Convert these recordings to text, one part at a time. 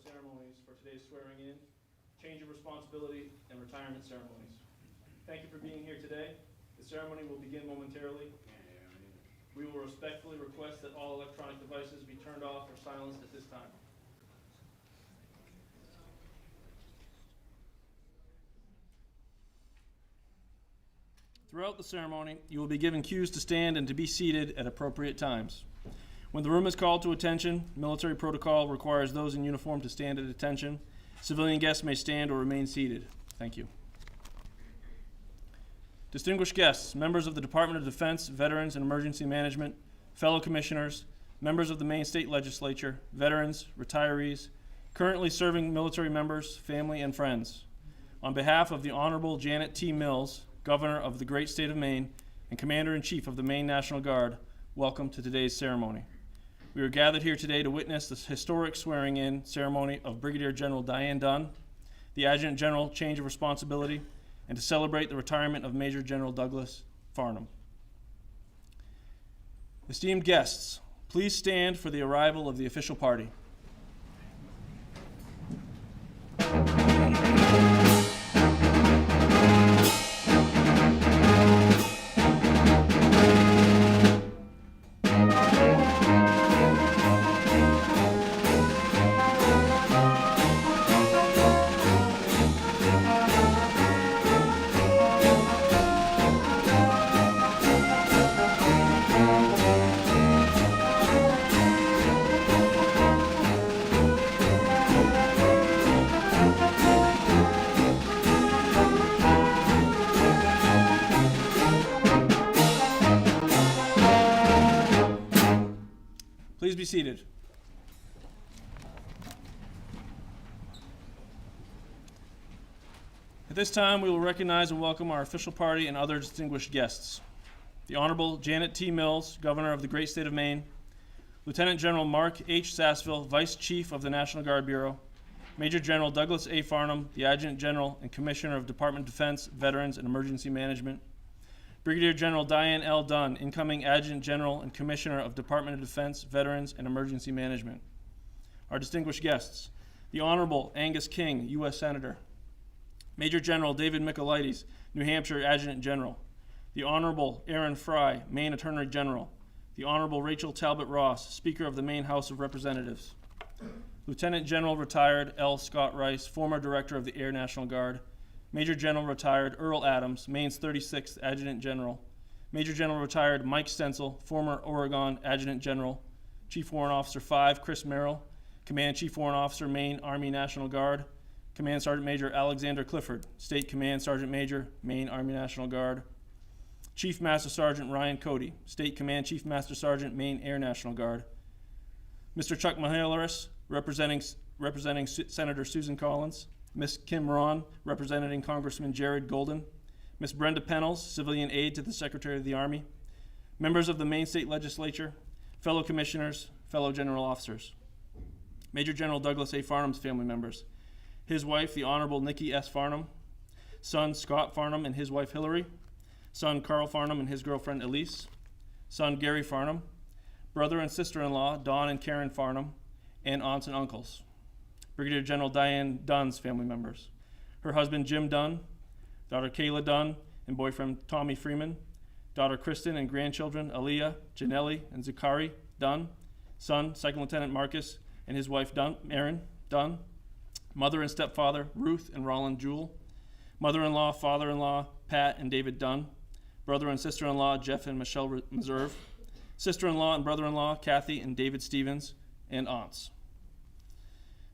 ceremonies for today's swearing in, change of responsibility, and retirement ceremonies. Thank you for being here today. The ceremony will begin momentarily. We will respectfully request that all electronic devices be turned off or silenced at this time. Throughout the ceremony, you will be given cues to stand and to be seated at appropriate times. When the room is called to attention, military protocol requires those in uniform to stand at attention. Civilian guests may stand or remain seated. Thank you. Distinguished guests, members of the Department of Defense, Veterans and Emergency Management, fellow commissioners, members of the Maine State Legislature, veterans, retirees, currently serving military members, family, and friends. On behalf of the Honorable Janet T. Mills, Governor of the great state of Maine and Commander-in-Chief of the Maine National Guard, welcome to today's ceremony. We are gathered here today to witness this historic swearing-in ceremony of Brigadier General Dunn, the Adjutant General change of responsibility, and to celebrate the retirement of Major General Douglas Farnham. Esteemed guests, please stand for the arrival of the official party. Please be seated. At this time, we will recognize and welcome our official party and other distinguished guests. The Honorable Janet T. Mills, Governor of the great state of Maine, Lieutenant General Mark H. Sassville, Vice Chief of the National Guard Bureau, Major General Douglas A. Farnham, the Adjutant General and Commissioner of Department of Defense, Veterans and Emergency Management, Brigadier General Diane L. Dunn, incoming Adjutant General and Commissioner of Department of Defense, Veterans, and Emergency Management. Our distinguished guests, the Honorable Angus King, U.S. Senator, Major General David Michaelides, New Hampshire Adjutant General, the Honorable Aaron Fry, Maine Attorney General, the Honorable Rachel Talbot Ross, Speaker of the Maine House of Representatives, Lieutenant General Retired L. Scott Rice, former Director of the Air National Guard, Major General Retired Earl Adams, Maine's 36th Adjutant General, Major General Retired Mike Stencil, former Oregon Adjutant General, Chief Warrant Officer 5 Chris Merrill, Command Chief Warrant Officer Maine Army National Guard, Command Sergeant Major Alexander Clifford, State Command Sergeant Major, Maine Army National Guard, Chief Master Sergeant Ryan Cody, State Command Chief Master Sergeant, Maine Air National Guard, Mr. Chuck Mihalis, representing Senator Susan Collins, Ms. Kim Ron, representing Congressman Jared Golden, Ms. Brenda Pennells, civilian aide to the Secretary of the Army, members of the Maine State Legislature, fellow commissioners, fellow general officers, Major General Douglas A. Farnham's family members, his wife, the Honorable Nikki S. Farnham, son Scott Farnham and his wife Hillary, son Carl Farnham and his girlfriend Elise, son Gary Farnham, brother and sister-in-law Don and Karen Farnham, and aunts and uncles. Brigadier General Diane Dunn's family members, her husband Jim Dunn, daughter Kayla Dunn and boyfriend Tommy Freeman, daughter Kristen and grandchildren Aaliyah, Janelli, and Zachary Dunn, son Second Lieutenant Marcus and his wife Erin Dunn, mother and stepfather Ruth and Roland Jewell, mother-in-law, father-in-law Pat and David Dunn, brother and sister-in-law Jeff and Michelle Meserve, sister-in-law and brother-in-law Kathy and David Stevens, and aunts.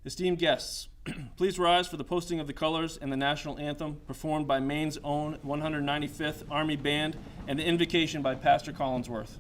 Esteemed guests, please rise for the posting of the colors and the national anthem performed by Maine's own 195th Army Band and the invocation by Pastor Collinsworth.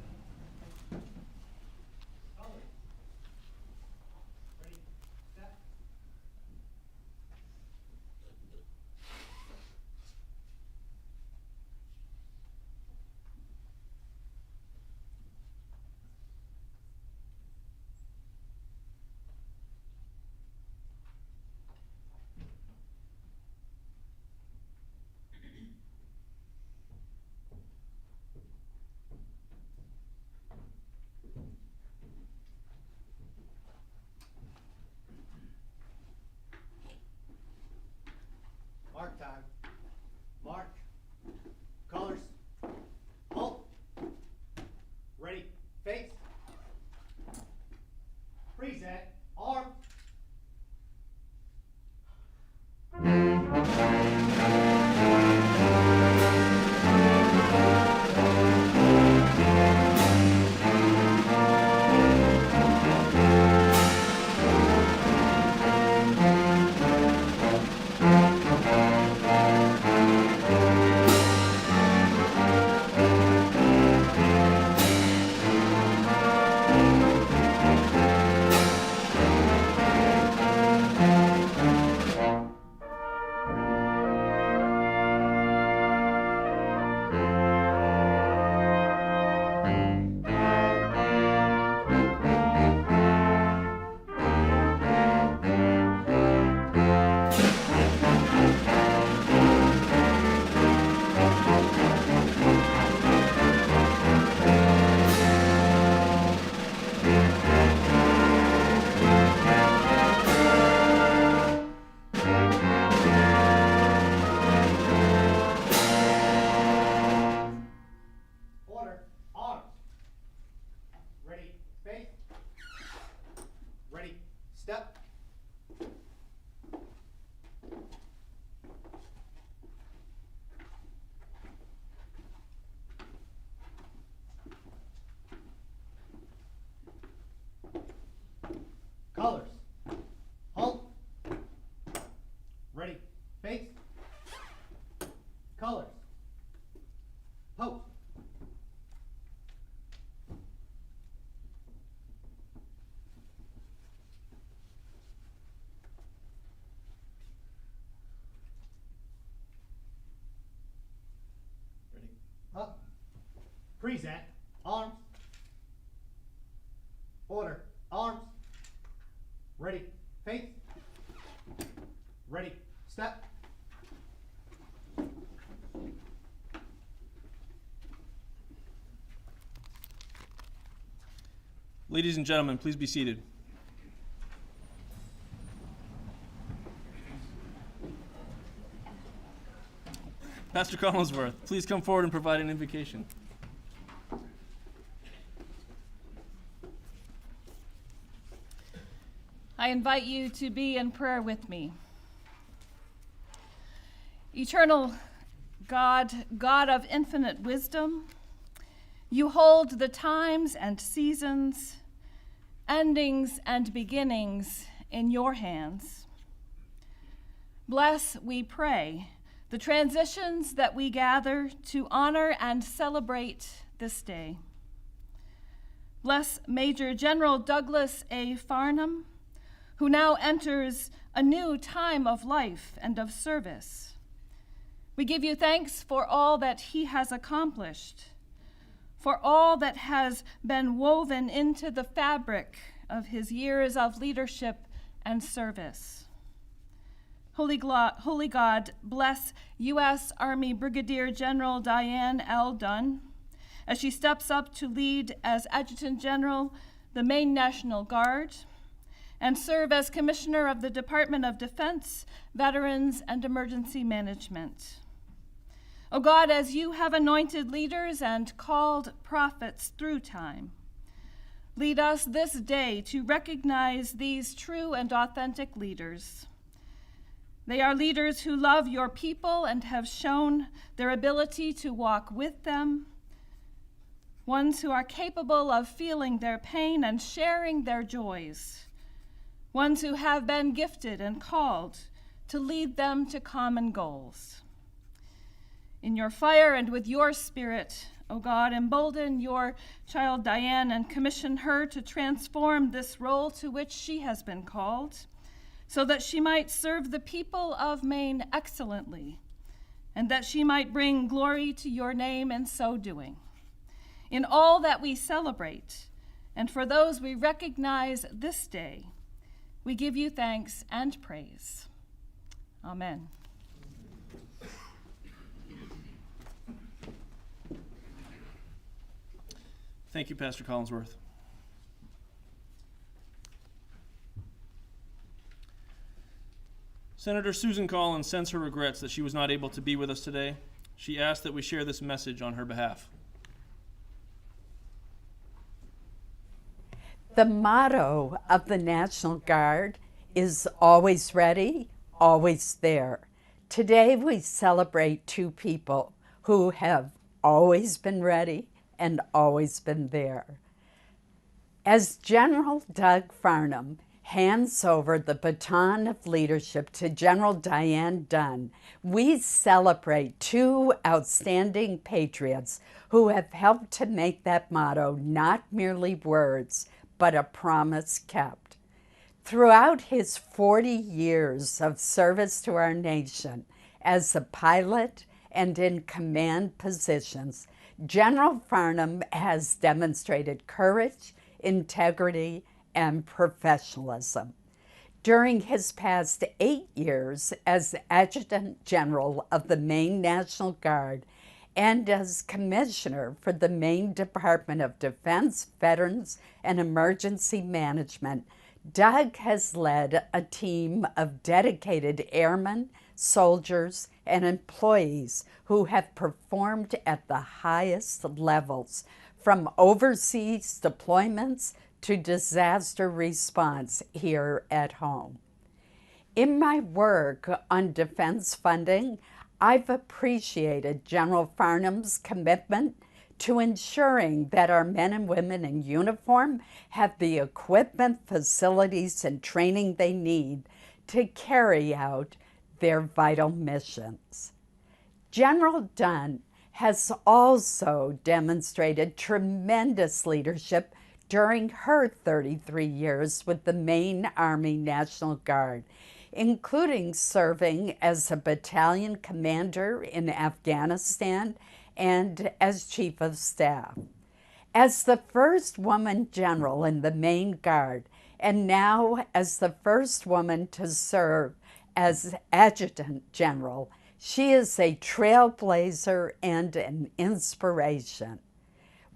Colors. Halt. Ready. Face. Colors. Post. Ready. Up. Present. Arms. Order. Arms. Ready. Face. Ready. Step. Ladies and gentlemen, please be seated. Pastor Collinsworth, please come forward and provide an invocation. I invite you to be in prayer with me. Eternal God, God of infinite wisdom, you hold the times and seasons, endings and beginnings in your hands. Bless, we pray, the transitions that we gather to honor and celebrate this day. Bless Major General Douglas A. Farnham, who now enters a new time of life and of service. We give you thanks for all that he has accomplished, for all that has been woven into the fabric of his years of leadership and service. Holy God, bless U.S. Army Brigadier General Diane L. Dunn as she steps up to lead as Adjutant General the Maine National Guard and serve as Commissioner of the Department of Defense, Veterans, and Emergency Management. O God, as you have anointed leaders and called prophets through time, lead us this day to recognize these true and authentic leaders. They are leaders who love your people and have shown their ability to walk with them, ones who are capable of feeling their pain and sharing their joys, ones who have been gifted and called to lead them to common goals. In your fire and with your spirit, O God, embolden your child Diane and commission her to transform this role to which she has been called, so that she might serve the people of Maine excellently, and that she might bring glory to your name in so doing. In all that we celebrate, and for those we recognize this day, we give you thanks and praise. Amen. Thank you, Pastor Collinsworth. Senator Susan Collins sends her regrets that she was not able to be with us today. She asked that we share this message on her behalf. The motto of the National Guard is always ready, always there. Today we celebrate two people who have always been ready and always been there. As General Doug Farnham hands over the baton of leadership to General Diane Dunn, we celebrate two outstanding patriots who have helped to make that motto not merely words, but a promise kept. Throughout his 40 years of service to our nation as a pilot and in command positions, General Farnham has demonstrated courage, integrity, and professionalism. During his past 8 years as Adjutant General of the Maine National Guard and as Commissioner for the Maine Department of Defense, Veterans, and Emergency Management, Doug has led a team of dedicated airmen, soldiers, and employees who have performed at the highest levels, from overseas deployments to disaster response here at home. In my work on defense funding, I've appreciated General Farnham's commitment to ensuring that our men and women in uniform have the equipment, facilities, and training they need to carry out their vital missions. General Dunn has also demonstrated tremendous leadership during her 33 years with the Maine Army National Guard, including serving as a battalion commander in Afghanistan and as Chief of Staff. As the first woman general in the Maine Guard, and now as the first woman to serve as Adjutant General, she is a trailblazer and an inspiration.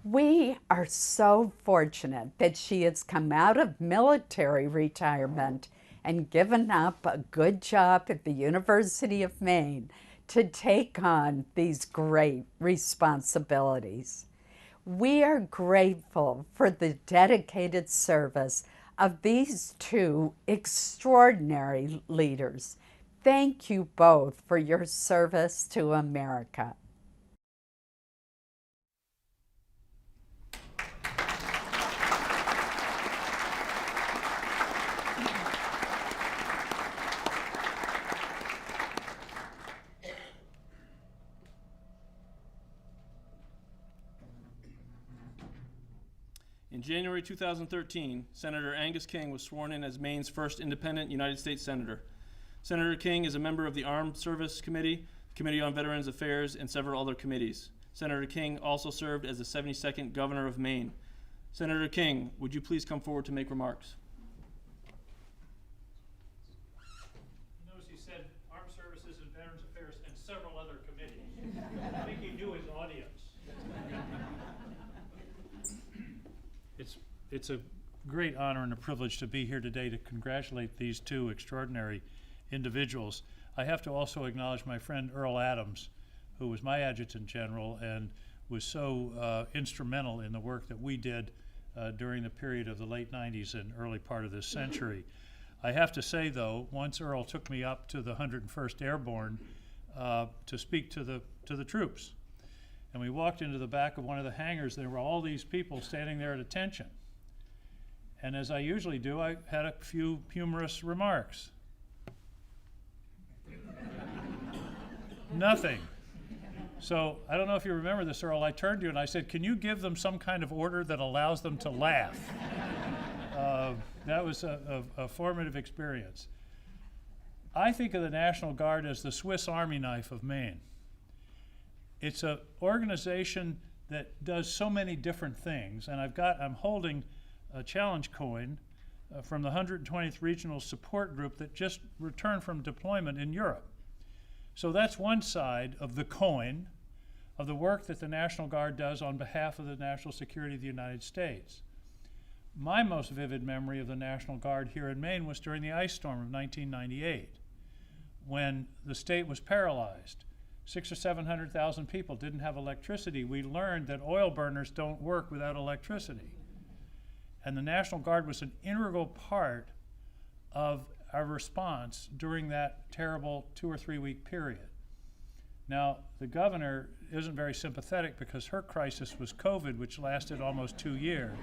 We are so fortunate that she has come out of military retirement and given up a good job at the University of Maine to take on these great responsibilities. We are grateful for the dedicated service of these two extraordinary leaders. Thank you both for your service to America. In January 2013, Senator Angus King was sworn in as Maine's first independent United States Senator. Senator King is a member of the Armed Service Committee, Committee on Veterans Affairs, and several other committees. Senator King also served as the 72nd Governor of Maine. Senator King, would you please come forward to make remarks? Notice he said Armed Services and Veterans Affairs and several other committees. I think he knew his audience. It's a great honor and a privilege to be here today to congratulate these two extraordinary individuals. I have to also acknowledge my friend Earl Adams, who was my Adjutant General and was so instrumental in the work that we did during the period of the late 90s and early part of this century. I have to say, though, once Earl took me up to the 101st Airborne to speak to the troops. And we walked into the back of one of the hangars. There were all these people standing there at attention. And as I usually do, I had a few humorous remarks. Nothing. So I don't know if you remember this, Earl. I turned to you and I said, can you give them some kind of order that allows them to laugh? That was a formative experience. I think of the National Guard as the Swiss Army knife of Maine. It's an organization that does so many different things, and I'm holding a challenge coin from the 120th Regional Support Group that just returned from deployment in Europe. So that's one side of the coin of the work that the National Guard does on behalf of the national security of the United States. My most vivid memory of the National Guard here in Maine was during the ice storm of 1998, when the state was paralyzed. 600,000 or 700,000 people didn't have electricity. We learned that oil burners don't work without electricity. And the National Guard was an integral part of our response during that terrible 2 or 3 week period. Now, the governor isn't very sympathetic because her crisis was COVID, which lasted almost 2 years.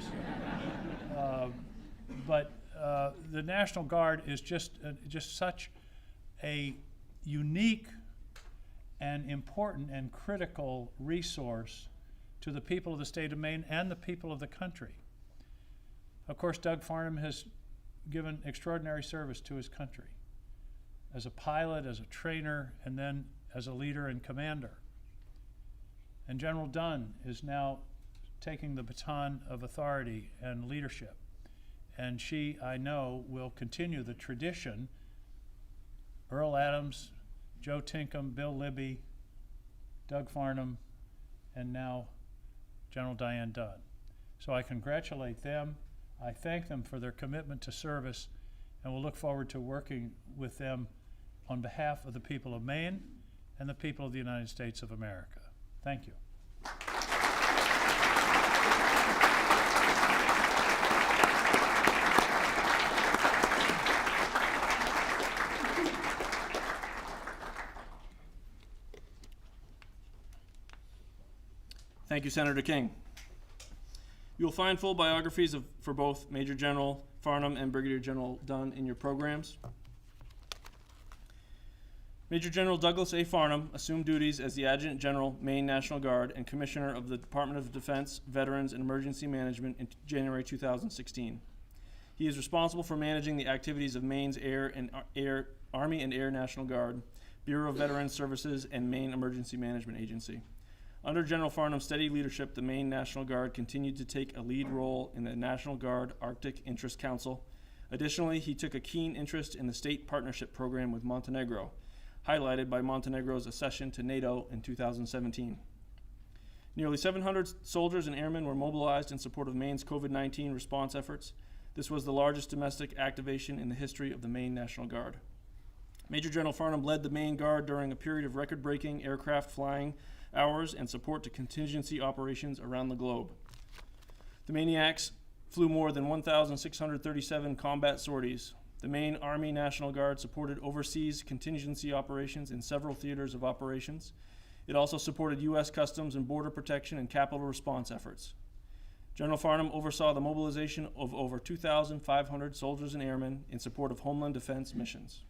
But the National Guard is just such a unique and important and critical resource to the people of the state of Maine and the people of the country. Of course, Doug Farnham has given extraordinary service to his country as a pilot, as a trainer, and then as a leader and commander. And General Dunn is now taking the baton of authority and leadership. And she, I know, will continue the tradition. Earl Adams, Joe Tinkham, Bill Libby, Doug Farnham, and now General Diane Dunn. So I congratulate them. I thank them for their commitment to service, and we'll look forward to working with them on behalf of the people of Maine and the people of the United States of America. Thank you. Thank Thank you, Senator King. You will find full biographies for both Major General Farnham and Brigadier General Dunn in your programs. Major General Douglas A. Farnham assumed duties as the Adjutant General, Maine National Guard, and Commissioner of the Department of Defense, Veterans, and Emergency Management in January 2016. He is responsible for managing the activities of Maine's Army and Air National Guard, Bureau of Veterans Services, and Maine Emergency Management Agency. Under General Farnham's steady leadership, the Maine National Guard continued to take a lead role in the National Guard Arctic Interest Council. Additionally, he took a keen interest in the state partnership program with Montenegro, highlighted by Montenegro's accession to NATO in 2017. Nearly 700 soldiers and airmen were mobilized in support of Maine's COVID-19 response efforts. This was the largest domestic activation in the history of the Maine National Guard. Major General Farnham led the Maine Guard during a period of record-breaking aircraft flying hours and support to contingency operations around the globe. The Maniacs flew more than 1,637 combat sorties. The Maine Army National Guard supported overseas contingency operations in several theaters of operations. It also supported U.S. Customs and Border Protection and capital response efforts. General Farnham oversaw the mobilization of over 2,500 soldiers and airmen in support of Homeland Defense missions.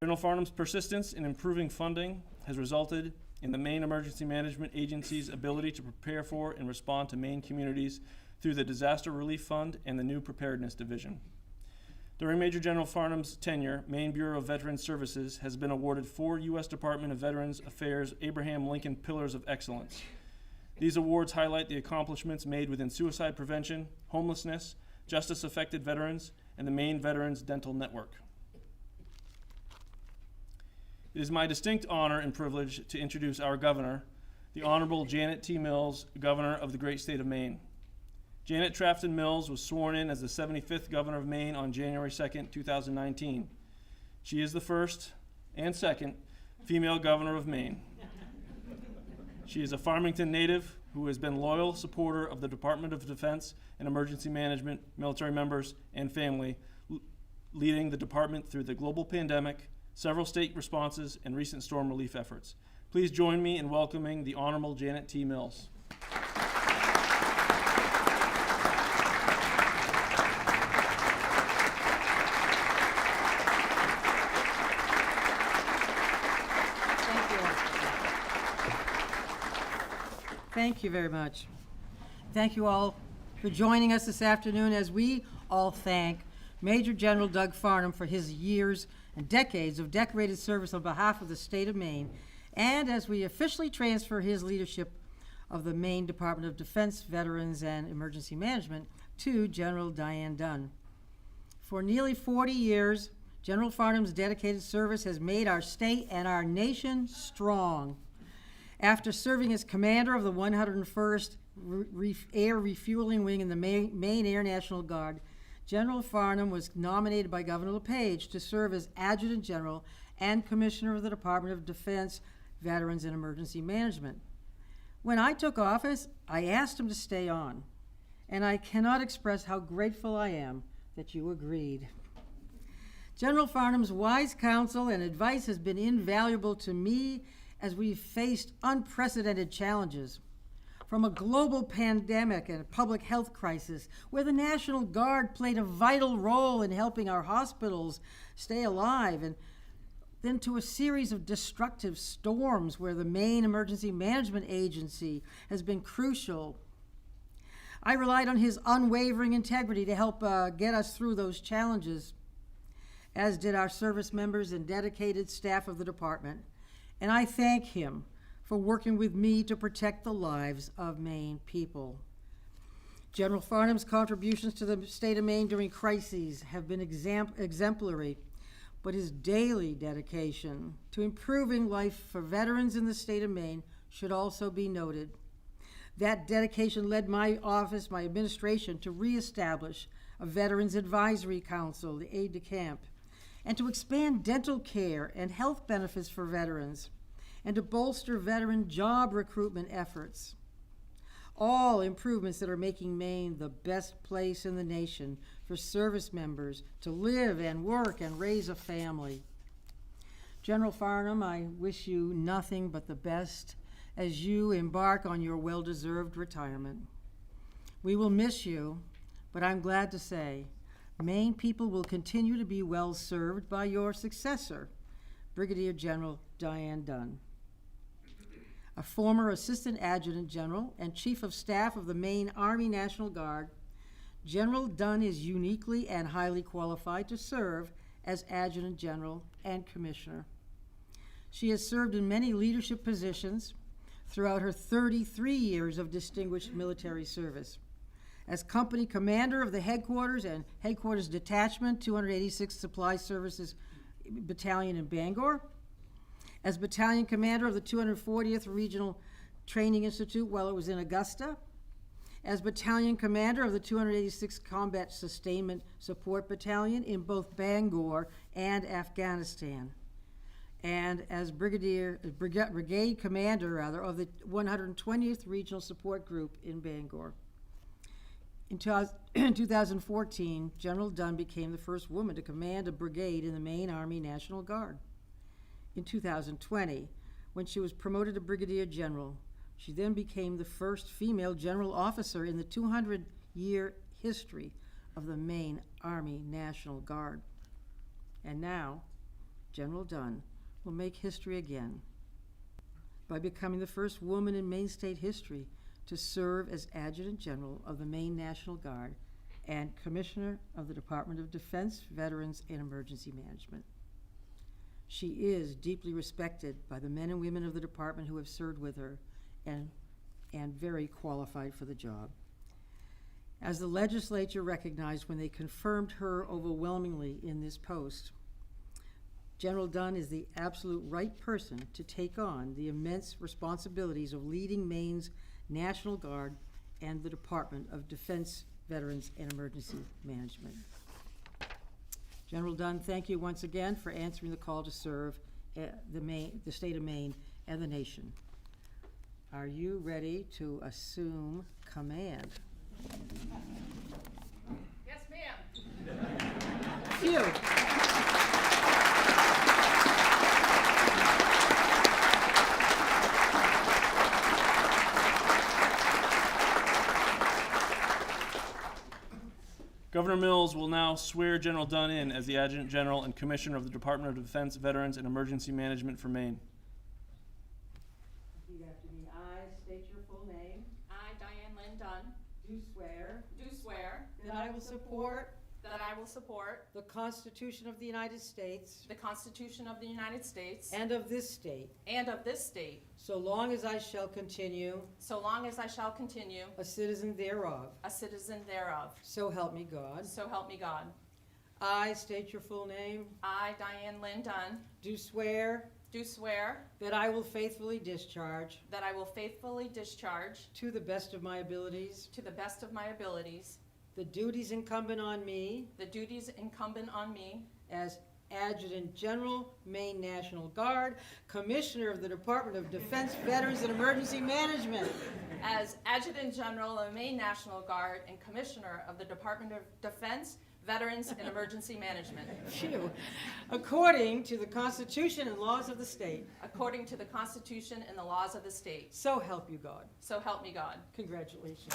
General Farnham's persistence in improving funding has resulted in the Maine Emergency Management Agency's ability to prepare for and respond to Maine communities through the Disaster Relief Fund and the new Preparedness Division. During Major General Farnham's tenure, Maine Bureau of Veterans Services has been awarded 4 U.S. Department of Veterans Affairs Abraham Lincoln Pillars of Excellence. These awards highlight the accomplishments made within suicide prevention, homelessness, justice-affected veterans, and the Maine Veterans Dental Network. It is my distinct honor and privilege to introduce our governor, the Honorable Janet T. Mills, Governor of the great state of Maine. Janet Trafton Mills was sworn in as the 75th Governor of Maine on January 2nd, 2019. She is the first and second female Governor of Maine. She is a Farmington native who has been a loyal supporter of the Department of Defense and Emergency Management, military members, and family, leading the department through the global pandemic, several state responses, and recent storm relief efforts. Please join me in welcoming the Honorable Janet T. Mills. Thank you very much. Thank you all for joining us this afternoon as we all thank Major General Doug Farnham for his years and decades of decorated service on behalf of the state of Maine, and as we officially transfer his leadership of the Maine Department of Defense, Veterans, and Emergency Management to General Diane Dunn. For nearly 40 years, General Farnham's dedicated service has made our state and our nation strong. After serving as commander of the 101st Air Refueling Wing in the Maine Air National Guard, General Farnham was nominated by Governor LePage to serve as Adjutant General and Commissioner of the Department of Defense, Veterans, and Emergency Management. When I took office, I asked him to stay on, and I cannot express how grateful I am that you agreed. General Farnham's wise counsel and advice has been invaluable to me as we've faced unprecedented challenges, from a global pandemic and a public health crisis where the National Guard played a vital role in helping our hospitals stay alive, and then to a series of destructive storms where the Maine Emergency Management Agency has been crucial. I relied on his unwavering integrity to help get us through those challenges, as did our service members and dedicated staff of the department. And I thank him for working with me to protect the lives of Maine people. General Farnham's contributions to the state of Maine during crises have been exemplary, but his daily dedication to improving life for veterans in the state of Maine should also be noted. That dedication led my office, my administration, to reestablish a Veterans Advisory Council, the aide-de-camp, and to expand dental care and health benefits for veterans, and to bolster veteran job recruitment efforts. All improvements that are making Maine the best place in the nation for service members to live and work and raise a family. General Farnham, I wish you nothing but the best as you embark on your well-deserved retirement. We will miss you, but I'm glad to say Maine people will continue to be well served by your successor, Brigadier General Dunn. A former Assistant Adjutant General and Chief of Staff of the Maine Army National Guard, General Dunn is uniquely and highly qualified to serve as Adjutant General and Commissioner. She has served in many leadership positions throughout her 33 years of distinguished military service. As Company Commander of the Headquarters and Headquarters Detachment, 286th Supply Services Battalion in Bangor, as Battalion Commander of the 240th Regional Training Institute while it was in Augusta, as Battalion Commander of the 286th Combat Sustainment Support Battalion in both Bangor and Afghanistan, and as Brigade Commander of the 120th Regional Support Group in Bangor. In 2014, General Dunn became the first woman to command a brigade in the Maine Army National Guard. In 2020, when she was promoted to Brigadier General, she then became the first female general officer in the 200-year history of the Maine Army National Guard. And now, General Dunn will make history again by becoming the first woman in Maine state history to serve as Adjutant General of the Maine National Guard and Commissioner of the Department of Defense, Veterans, and Emergency Management. She is deeply respected by the men and women of the department who have served with her and very qualified for the job. As the legislature recognized when they confirmed her overwhelmingly in this post, General Dunn is the absolute right person to take on the immense responsibilities of leading Maine's National Guard and the Department of Defense, Veterans, and Emergency Management. General Dunn, thank you once again for answering the call to serve the state of Maine and the nation. Are you ready to assume command? Yes, ma'am. Phew. Governor Mills will now swear General Dunn in as the Adjutant General and Commissioner of the Department of Defense, Veterans, and Emergency Management for Maine. Repeat after me. I state your full name. I, Diane Lynn Dunn, Do swear do swear that I will support that I will support the Constitution of the United States the Constitution of the United States and of this state, and of this state, so long as I shall continue so long as I shall continue a citizen thereof. a citizen thereof. So help me God. So help me God. I state your full name. I, Diane Lynn Dunn, Do swear do swear that I will faithfully discharge, that I will faithfully discharge, to the best of my abilities, to the best of my abilities, the duties incumbent on me the duties incumbent on me as Adjutant General, Maine National Guard, Commissioner of the Department of Defense, Veterans, and Emergency Management, as Adjutant General of the Maine National Guard and Commissioner of the Department of Defense, Veterans, and Emergency Management, Phew. According to the Constitution and laws of the state. according to the Constitution and the laws of the state. So help you God. So help me God. Congratulations.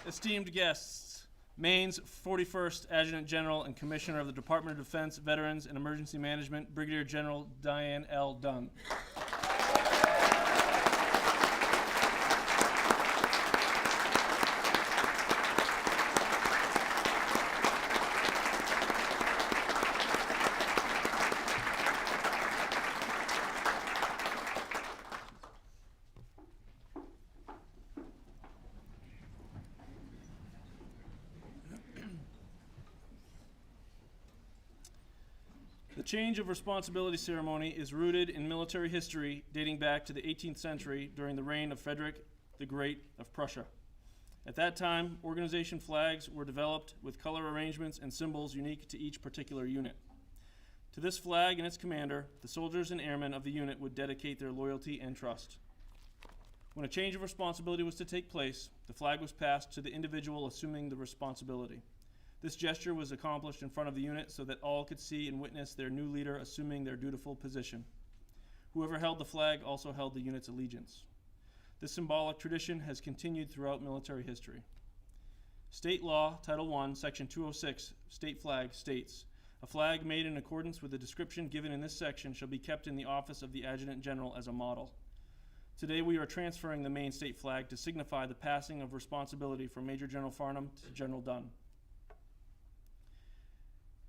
Esteemed guests, Maine's 41st Adjutant General and Commissioner of the Department of Defense, Veterans, and Emergency Management, Brigadier General Diane L. Dunn. The change of responsibility ceremony is rooted in military history dating back to the 18th century during the reign of Frederick the Great of Prussia. At that time, organization flags were developed with color arrangements and symbols unique to each particular unit. To this flag and its commander, the soldiers and airmen of the unit would dedicate their loyalty and trust. When a change of responsibility was to take place, the flag was passed to the individual assuming the responsibility. This gesture was accomplished in front of the unit so that all could see and witness their new leader assuming their dutiful position. Whoever held the flag also held the unit's allegiance. This symbolic tradition has continued throughout military history. State law, Title I, Section 206, State Flag, states, "A flag made in accordance with the description given in this section shall be kept in the office of the Adjutant General as a model." Today we are transferring the Maine state flag to signify the passing of responsibility from Major General Farnham to General Dunn.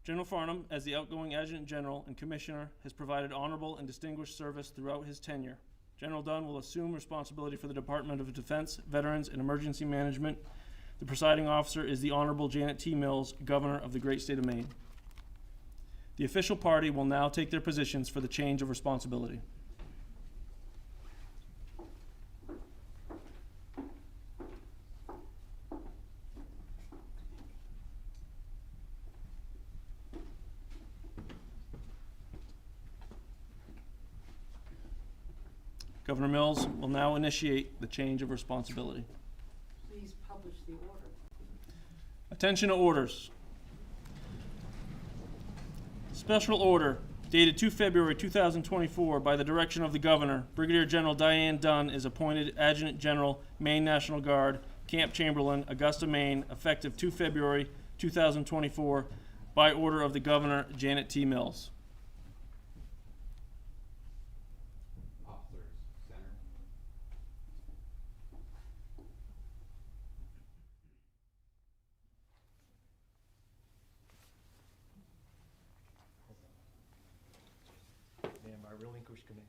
General Farnham, as the outgoing Adjutant General and Commissioner, has provided honorable and distinguished service throughout his tenure. General Dunn will assume responsibility for the Department of Defense, Veterans, and Emergency Management. The presiding officer is the Honorable Janet T. Mills, Governor of the great state of Maine. The official party will now take their positions for the change of responsibility. Governor Mills will now initiate the change of responsibility. Please publish the order. Attention to orders. Special order dated 2 February 2024 by the direction of the Governor, Brigadier General Dunn is appointed Adjutant General, Maine National Guard, Camp Chamberlain, Augusta, Maine, effective 2 February 2024 by order of the Governor, Janet T. Mills. Officers, center. Ma'am, I relinquish command.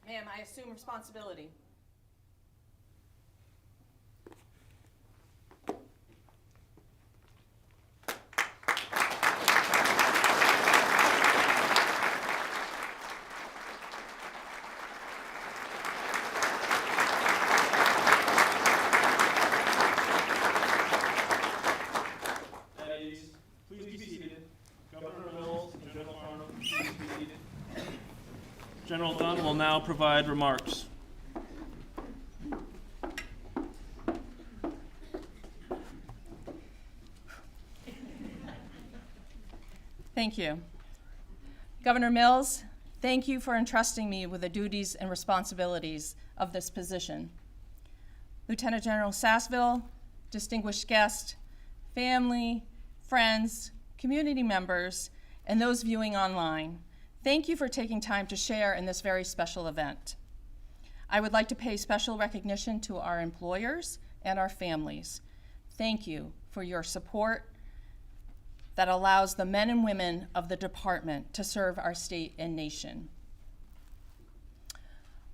Ma'am, I assume responsibility. Please be seated. Governor Mills and General Farnham, please be seated. General Dunn will now provide remarks. Thank you. Governor Mills, thank you for entrusting me with the duties and responsibilities of this position. Lieutenant General Sassville, distinguished guest, family, friends, community members, and those viewing online, thank you for taking time to share in this very special event. I would like to pay special recognition to our employers and our families. Thank you for your support that allows the men and women of the department to serve our state and nation.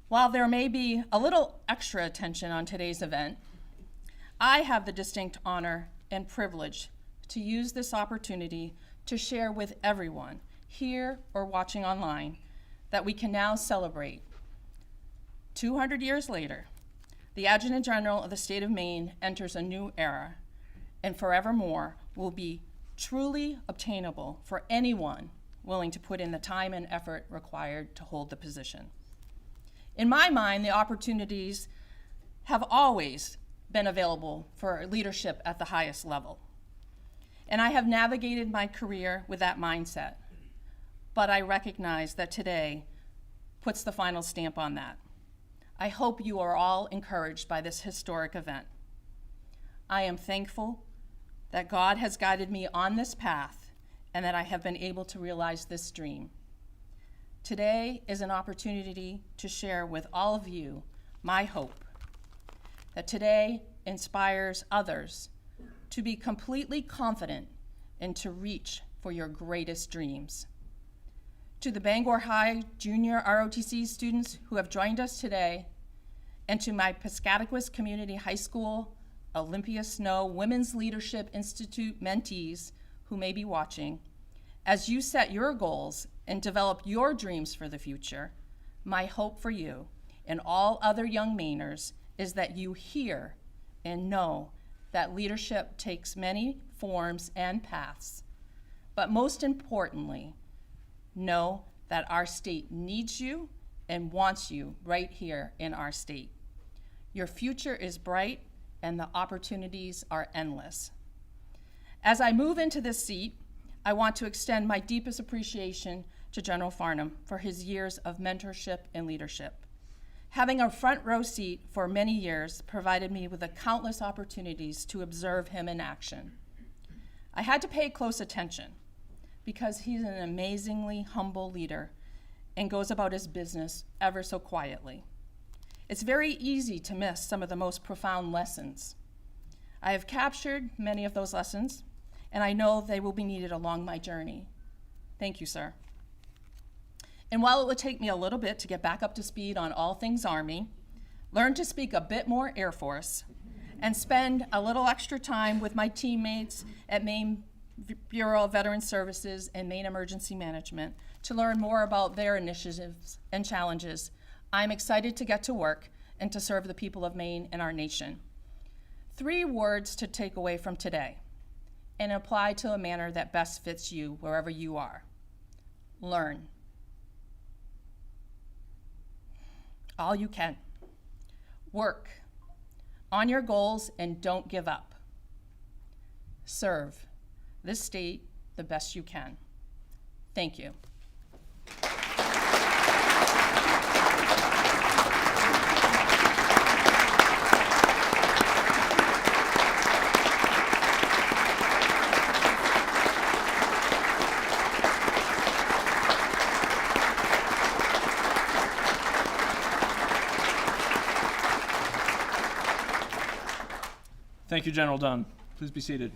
While there may be a little extra attention on today's event, I have the distinct honor and privilege to use this opportunity to share with everyone here or watching online that we can now celebrate. 200 years later, the Adjutant General of the state of Maine enters a new era and forevermore will be truly obtainable for anyone willing to put in the time and effort required to hold the position. In my mind, the opportunities have always been available for leadership at the highest level. And I have navigated my career with that mindset. But I recognize that today puts the final stamp on that. I hope you are all encouraged by this historic event. I am thankful that God has guided me on this path and that I have been able to realize this dream. Today is an opportunity to share with all of you my hope that today inspires others to be completely confident and to reach for your greatest dreams. To the Bangor High Junior ROTC students who have joined us today, and to my Piscataquis Community High School, Olympia Snow Women's Leadership Institute mentees who may be watching, as you set your goals and develop your dreams for the future, my hope for you and all other young Mainers is that you hear and know that leadership takes many forms and paths, but most importantly, know that our state needs you and wants you right here in our state. Your future is bright and the opportunities are endless. As I move into this seat, I want to extend my deepest appreciation to General Farnham for his years of mentorship and leadership. Having a front row seat for many years provided me with the countless opportunities to observe him in action. I had to pay close attention because he's an amazingly humble leader and goes about his business ever so quietly. It's very easy to miss some of the most profound lessons. I have captured many of those lessons, and I know they will be needed along my journey. Thank you, sir. And while it would take me a little bit to get back up to speed on all things Army, learn to speak a bit more Air Force, and spend a little extra time with my teammates at Maine Bureau of Veteran Services and Maine Emergency Management to learn more about their initiatives and challenges, I'm excited to get to work and to serve the people of Maine and our nation. 3 words to take away from today and apply to a manner that best fits you wherever you are. Learn. All you can. Work on your goals and don't give up. Serve this state the best you can. Thank you. Thank you, General Dunn. Please be seated.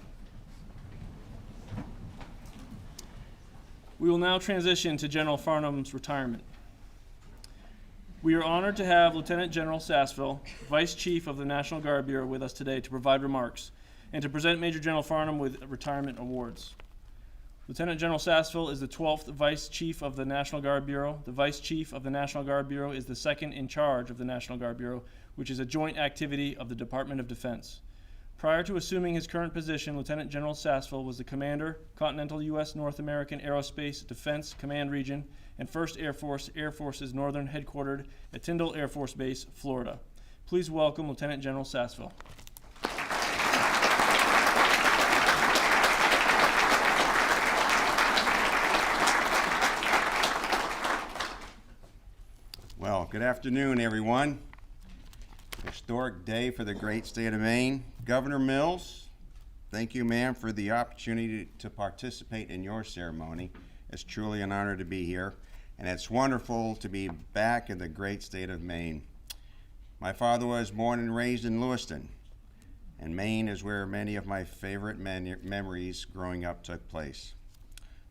We will now transition to General Farnham's retirement. We are honored to have Lieutenant General Sassville, Vice Chief of the National Guard Bureau, with us today to provide remarks and to present Major General Farnham with retirement awards. Lieutenant General Sassville is the 12th Vice Chief of the National Guard Bureau. The Vice Chief of the National Guard Bureau is the second in charge of the National Guard Bureau, which is a joint activity of the Department of Defense. Prior to assuming his current position, Lieutenant General Sassville was the Commander, Continental U.S. North American Aerospace Defense Command Region, and 1st Air Force's Northern Headquartered at Tyndall Air Force Base, Florida. Please welcome Lieutenant General Sassville. Well, good afternoon, everyone. Historic day for the great state of Maine. Governor Mills, thank you, ma'am, for the opportunity to participate in your ceremony. It's truly an honor to be here, and it's wonderful to be back in the great state of Maine. My father was born and raised in Lewiston, and Maine is where many of my favorite memories growing up took place.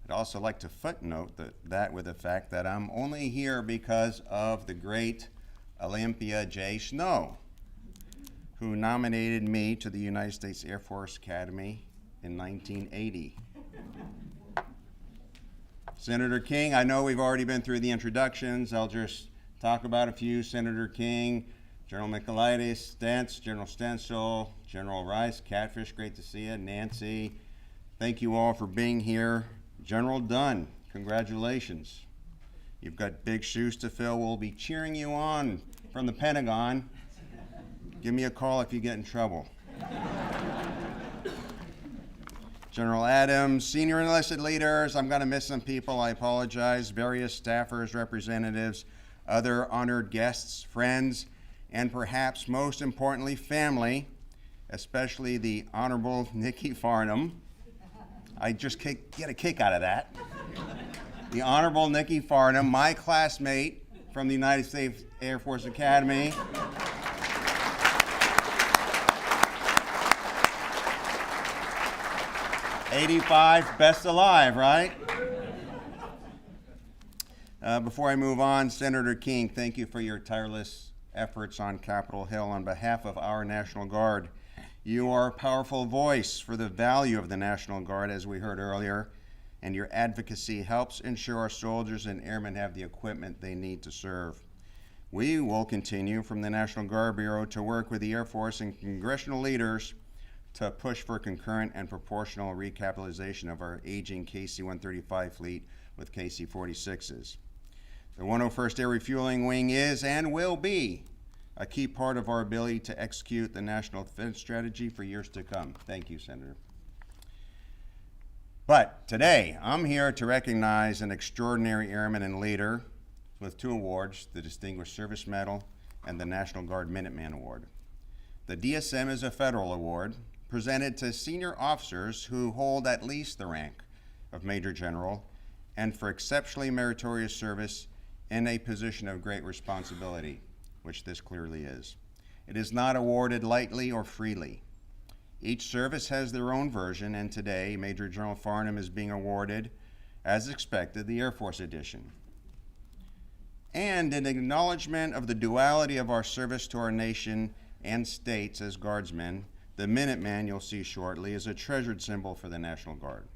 I'd also like to footnote that with the fact that I'm only here because of the great Olympia J. Snow, who nominated me to the United States Air Force Academy in 1980. Senator King, I know we've already been through the introductions. I'll just talk about a few. Senator King, General Michaelides, Stentz, General Stencil, General Rice, Catfish, great to see you. Nancy, thank you all for being here. General Dunn, congratulations. You've got big shoes to fill. We'll be cheering you on from the Pentagon. Give me a call if you get in trouble. General Adams, senior enlisted leaders, I'm going to miss some people, I apologize. Various staffers, representatives, other honored guests, friends, and perhaps most importantly, family, especially the Honorable Nikki Farnham. I just get a kick out of that. The Honorable Nikki Farnham, my classmate from the United States Air Force Academy. '85, best alive, right? Before I move on, Senator King, thank you for your tireless efforts on Capitol Hill on behalf of our National Guard. You are a powerful voice for the value of the National Guard, as we heard earlier, and your advocacy helps ensure our soldiers and airmen have the equipment they need to serve. We will continue from the National Guard Bureau to work with the Air Force and congressional leaders to push for concurrent and proportional recapitalization of our aging KC-135 fleet with KC-46s. The 101st Air Refueling Wing is and will be a key part of our ability to execute the National Defense Strategy for years to come. Thank you, Senator. But today, I'm here to recognize an extraordinary airman and leader with 2 awards, the Distinguished Service Medal and the National Guard Minuteman Award. The DSM is a federal award presented to senior officers who hold at least the rank of Major General and for exceptionally meritorious service in a position of great responsibility, which this clearly is. It is not awarded lightly or freely. Each service has their own version, and today Major General Farnham is being awarded, as expected, the Air Force Edition. And in acknowledgement of the duality of our service to our nation and states as Guardsmen, the Minuteman you'll see shortly is a treasured symbol for the National Guard.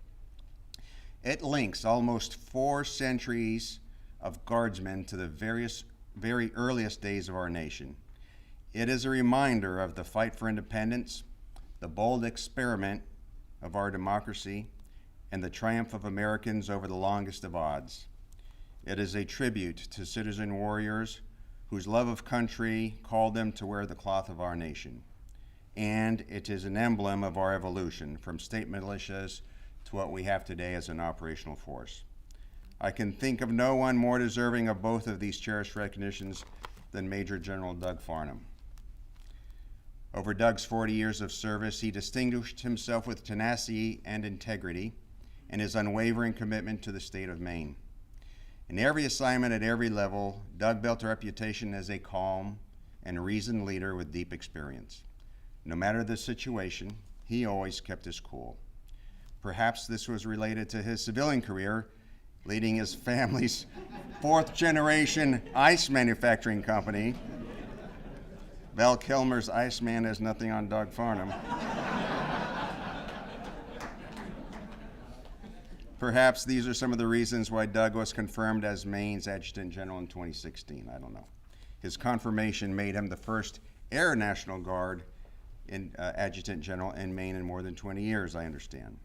It links almost 4 centuries of Guardsmen to the very earliest days of our nation. It is a reminder of the fight for independence, the bold experiment of our democracy, and the triumph of Americans over the longest of odds. It is a tribute to citizen warriors whose love of country called them to wear the cloth of our nation. And it is an emblem of our evolution from state militias to what we have today as an operational force. I can think of no one more deserving of both of these cherished recognitions than Major General Doug Farnham. Over Doug's 40 years of service, he distinguished himself with tenacity and integrity and his unwavering commitment to the state of Maine. In every assignment at every level, Doug built a reputation as a calm and reasoned leader with deep experience. No matter the situation, he always kept his cool. Perhaps this was related to his civilian career, leading his family's 4th-generation ice manufacturing company. Val Kilmer's Iceman has nothing on Doug Farnham. Perhaps these are some of the reasons why Doug was confirmed as Maine's Adjutant General in 2016. I don't know. His confirmation made him the first Air National Guard Adjutant General in Maine in more than 20 years, I understand.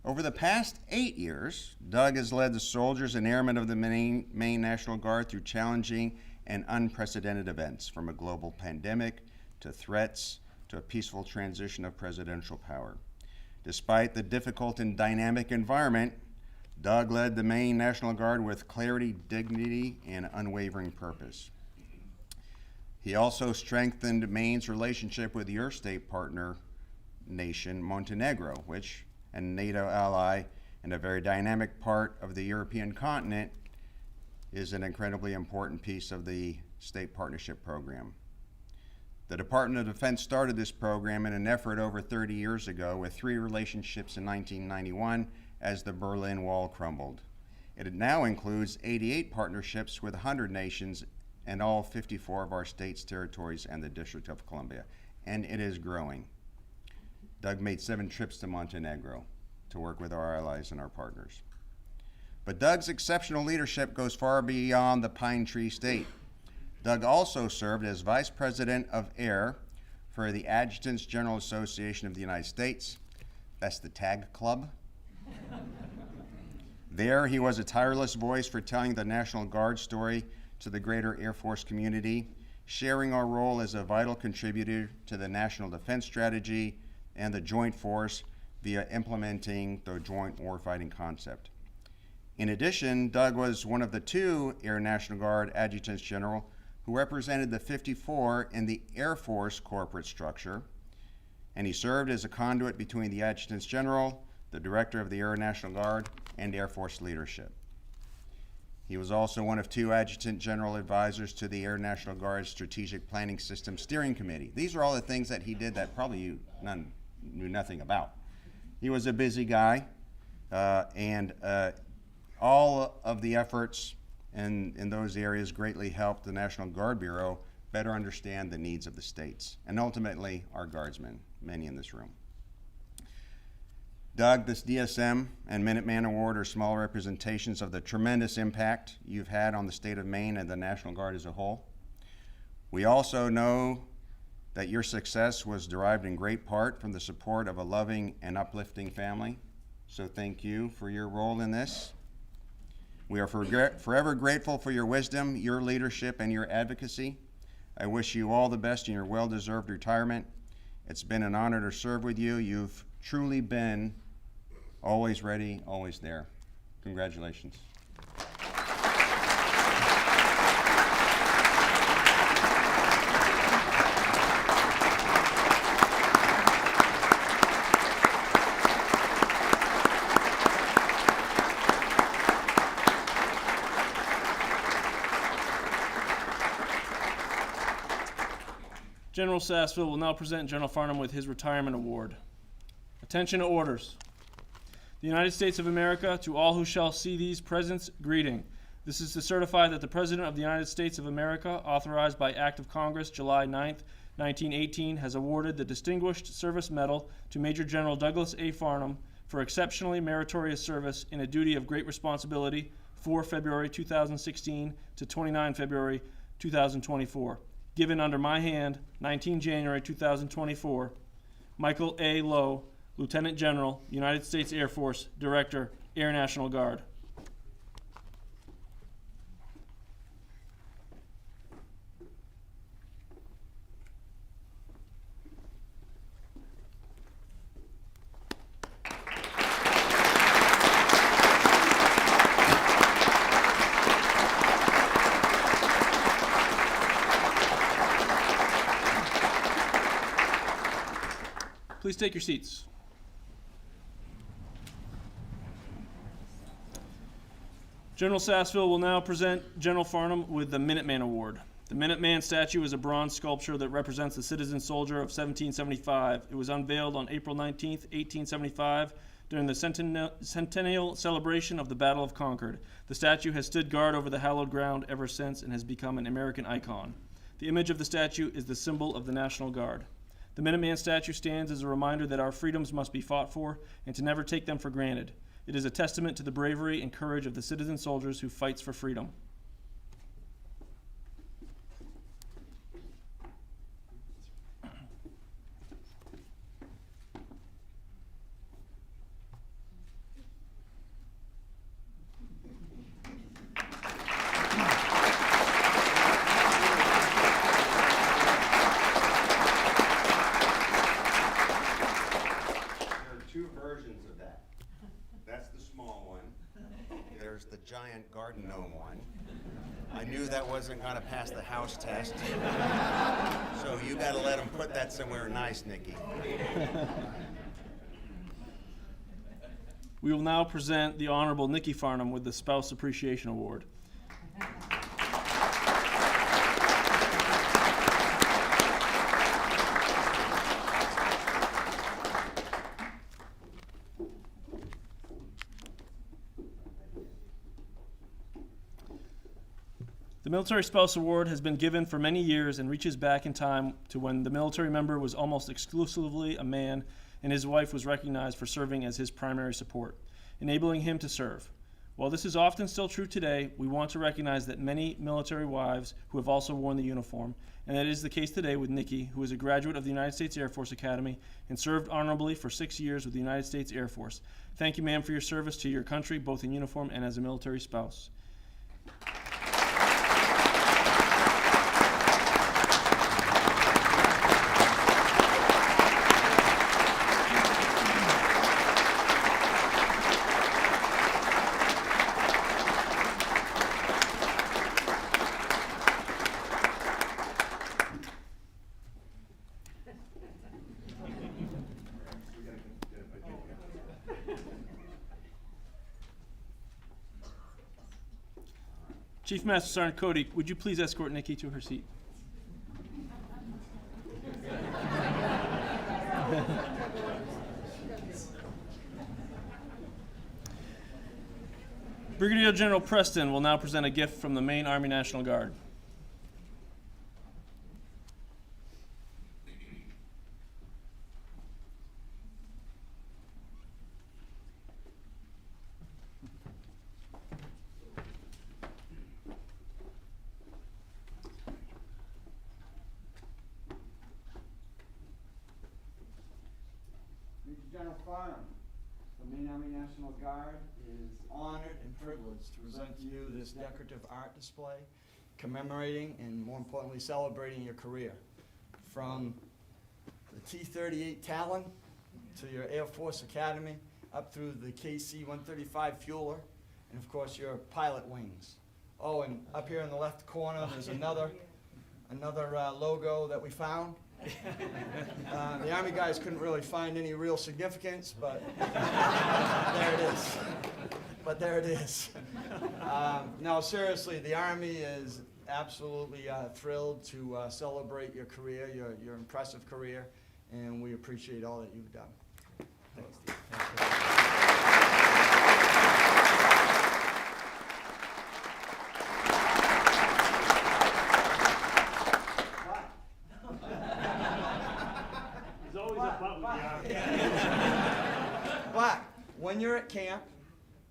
Over the past 8 years, Doug has led the soldiers and airmen of the Maine National Guard through challenging and unprecedented events, from a global pandemic to threats to a peaceful transition of presidential power. Despite the difficult and dynamic environment, Doug led the Maine National Guard with clarity, dignity, and unwavering purpose. He also strengthened Maine's relationship with your state partner nation, Montenegro, which a NATO ally and a very dynamic part of the European continent, is an incredibly important piece of the state partnership program. The Department of Defense started this program in an effort over 30 years ago with 3 relationships in 1991 as the Berlin Wall crumbled. It now includes 88 partnerships with 100 nations and all 54 of our states, territories, and the District of Columbia, and it is growing. Doug made 7 trips to Montenegro to work with our allies and our partners. But Doug's exceptional leadership goes far beyond the Pine Tree State. Doug also served as Vice President of Air for the Adjutants General Association of the United States. That's the TAG Club. There, he was a tireless voice for telling the National Guard story to the greater Air Force community, sharing our role as a vital contributor to the National Defense Strategy and the Joint Force via implementing the Joint Warfighting Concept. In addition, Doug was one of the 2 Air National Guard Adjutants General who represented the 54 in the Air Force corporate structure, and he served as a conduit between the Adjutants General, the Director of the Air National Guard, and Air Force leadership. He was also one of 2 Adjutant General advisors to the Air National Guard's Strategic Planning System Steering Committee. These are all the things that he did that probably you knew nothing about. He was a busy guy, and all of the efforts in those areas greatly helped the National Guard Bureau better understand the needs of the states, and ultimately our guardsmen, many in this room. Doug, this DSM and Minuteman Award are small representations of the tremendous impact you've had on the state of Maine and the National Guard as a whole. We also know that your success was derived in great part from the support of a loving and uplifting family, so thank you for your role in this. We are forever grateful for your wisdom, your leadership, and your advocacy. I wish you all the best in your well-deserved retirement. It's been an honor to serve with you. You've truly been always ready, always there. Congratulations. General Sassville will now present General Farnham with his retirement award. Attention to orders. The United States of America, to all who shall see these presents, greeting. This is to certify that the President of the United States of America, authorized by Act of Congress, July 9th, 1918, has awarded the Distinguished Service Medal to Major General Douglas A. Farnham for exceptionally meritorious service in a duty of great responsibility, 4 February 2016 to 29 February 2024. Given under my hand, 19 January 2024, Michael A. Lowe, Lieutenant General, United States Air Force, Director, Air National Guard. Please take your seats. General Sassville will now present General Farnham with the Minuteman Award. The Minuteman statue is a bronze sculpture that represents the citizen soldier of 1775. It was unveiled on April 19, 1875, during the centennial celebration of the Battle of Concord. The statue has stood guard over the hallowed ground ever since and has become an American icon. The image of the statue is the symbol of the National Guard. The Minuteman statue stands as a reminder that our freedoms must be fought for and to never take them for granted. It is a testament to the bravery and courage of the citizen soldiers who fights for freedom. There's the giant garden gnome one. I knew that wasn't going to pass the house test. So you got to let him put that somewhere nice, Nikki. We will now present the Honorable Nikki Farnham with the Spouse Appreciation Award. The Military Spouse Award has been given for many years and reaches back in time to when the military member was almost exclusively a man and his wife was recognized for serving as his primary support, enabling him to serve. While this is often still true today, we want to recognize that many military wives who have also worn the uniform, and that is the case today with Nikki, who is a graduate of the United States Air Force Academy and served honorably for 6 years with the United States Air Force. Thank you, ma'am, for your service to your country, both in uniform and as a military spouse. Chief Master Sergeant Cody, would you please escort Nikki to her seat? Brigadier General Preston will now present a gift from the Maine Army National Guard. General Farnham, the Maine Army National Guard is honored and privileged to present to you this decorative art display commemorating and, more importantly, celebrating your career. From the T-38 Talon to your Air Force Academy, up through the KC-135 Fueler, and of course your pilot wings. Oh, and up here in the left corner, there's another logo that we found. The Army guys couldn't really find any real significance, but there it is. But there it is. No, seriously, the Army is absolutely thrilled to celebrate your career, your impressive career, and we appreciate all that you've done. Thanks, Steve. There's always a but with the Army. But when you're at camp,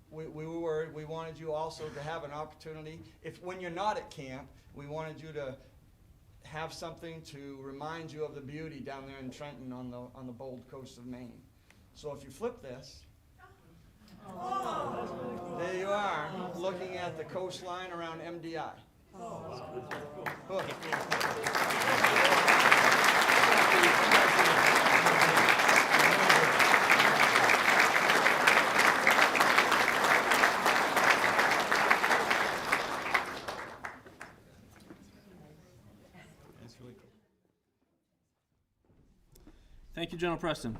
we were worried. We wanted you also to have an opportunity. When you're not at camp, we wanted you to have something to remind you of the beauty down there in Trenton on the bold coast of Maine. So if you flip this, there you are, looking at the coastline around MDI. Look. Thank you, General Preston.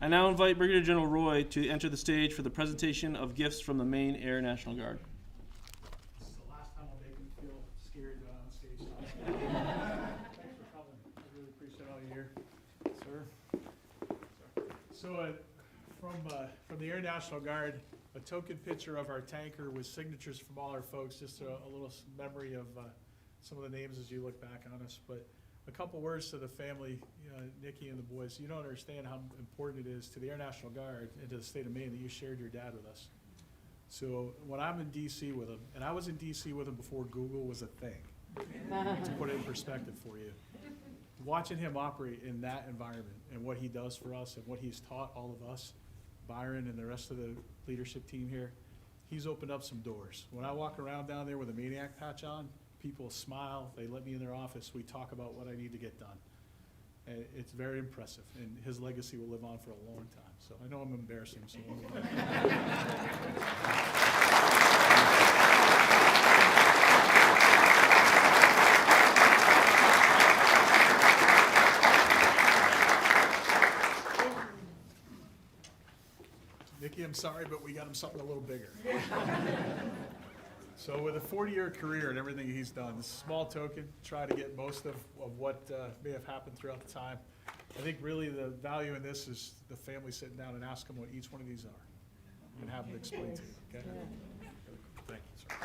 I now invite Brigadier General Roy to enter the stage for the presentation of gifts from the Maine Air National Guard. This is the last time I'll make you feel scared on stage. Thanks for coming. I really appreciate all you here, sir. So from the Air National Guard, a token picture of our tanker with signatures from all our folks, just a little memory of some of the names as you look back on us. But a couple words to the family, Nikki and the boys. You don't understand how important it is to the Air National Guard and to the state of Maine that you shared your dad with us. So when I'm in D.C. with him, and I was in D.C. with him before Google was a thing, to put it in perspective for you, watching him operate in that environment and what he does for us and what he's taught all of us, Byron and the rest of the leadership team here, he's opened up some doors. When I walk around down there with a Maniac patch on, people smile, they let me in their office, we talk about what I need to get done. And it's very impressive, and his legacy will live on for a long time. So I know I'm embarrassing, so Nikki, I'm sorry, but we got him something a little bigger. So with a 40-year career and everything he's done, this small token, try to get most of what may have happened throughout the time. I think really the value in this is the family sitting down and asking what each one of these are and have them explain to you, okay? Thank you, sir.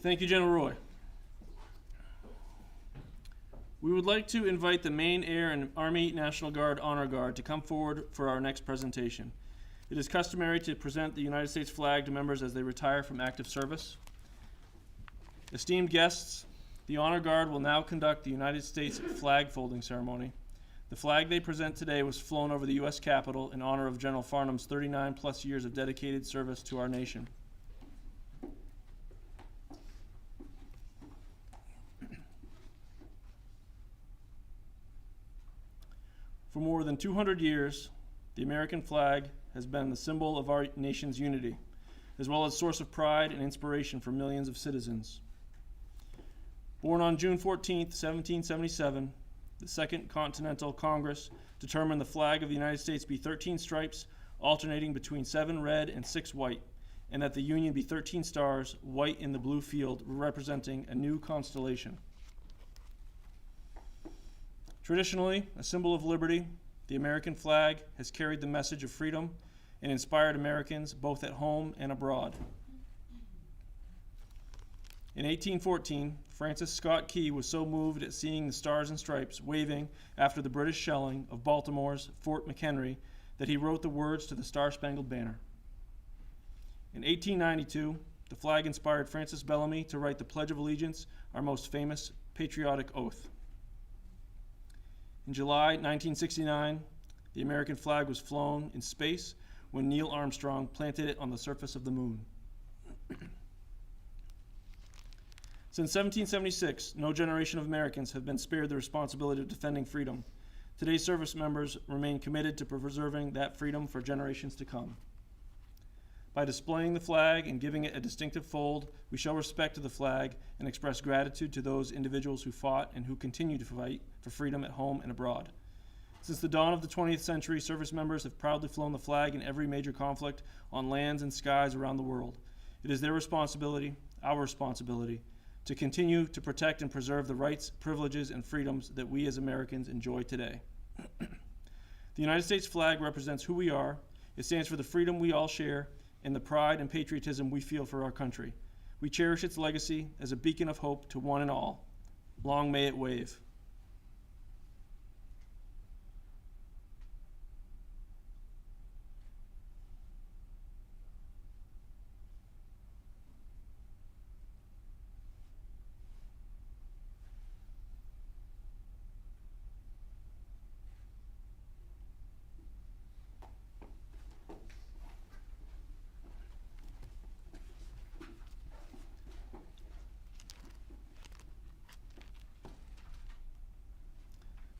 Thank you, General Roy. We would like to invite the Maine Air and Army National Guard Honor Guard to come forward for our next presentation. It is customary to present the United States flag to members as they retire from active service. Esteemed guests, the Honor Guard will now conduct the United States flag folding ceremony. The flag they present today was flown over the U.S. Capitol in honor of General Farnham's 39-plus years of dedicated service to our nation. For more than 200 years, the American flag has been the symbol of our nation's unity, as well as a source of pride and inspiration for millions of citizens. Born on June 14, 1777, the Second Continental Congress determined the flag of the United States be 13 stripes, alternating between 7 red and 6 white, and that the Union be 13 stars, white in the blue field, representing a new constellation. Traditionally, a symbol of liberty, the American flag has carried the message of freedom and inspired Americans both at home and abroad. In 1814, Francis Scott Key was so moved at seeing the stars and stripes waving after the British shelling of Baltimore's Fort McHenry that he wrote the words to the Star-Spangled Banner. In 1892, the flag inspired Francis Bellamy to write the Pledge of Allegiance, our most famous patriotic oath. In July 1969, the American flag was flown in space when Neil Armstrong planted it on the surface of the moon. Since 1776, no generation of Americans have been spared the responsibility of defending freedom. Today's service members remain committed to preserving that freedom for generations to come. By displaying the flag and giving it a distinctive fold, we show respect to the flag and express gratitude to those individuals who fought and who continue to fight for freedom at home and abroad. Since the dawn of the 20th century, service members have proudly flown the flag in every major conflict on lands and skies around the world. It is their responsibility, our responsibility, to continue to protect and preserve the rights, privileges, and freedoms that we as Americans enjoy today. The United States flag represents who we are. It stands for the freedom we all share and the pride and patriotism we feel for our country. We cherish its legacy as a beacon of hope to one and all. Long may it wave.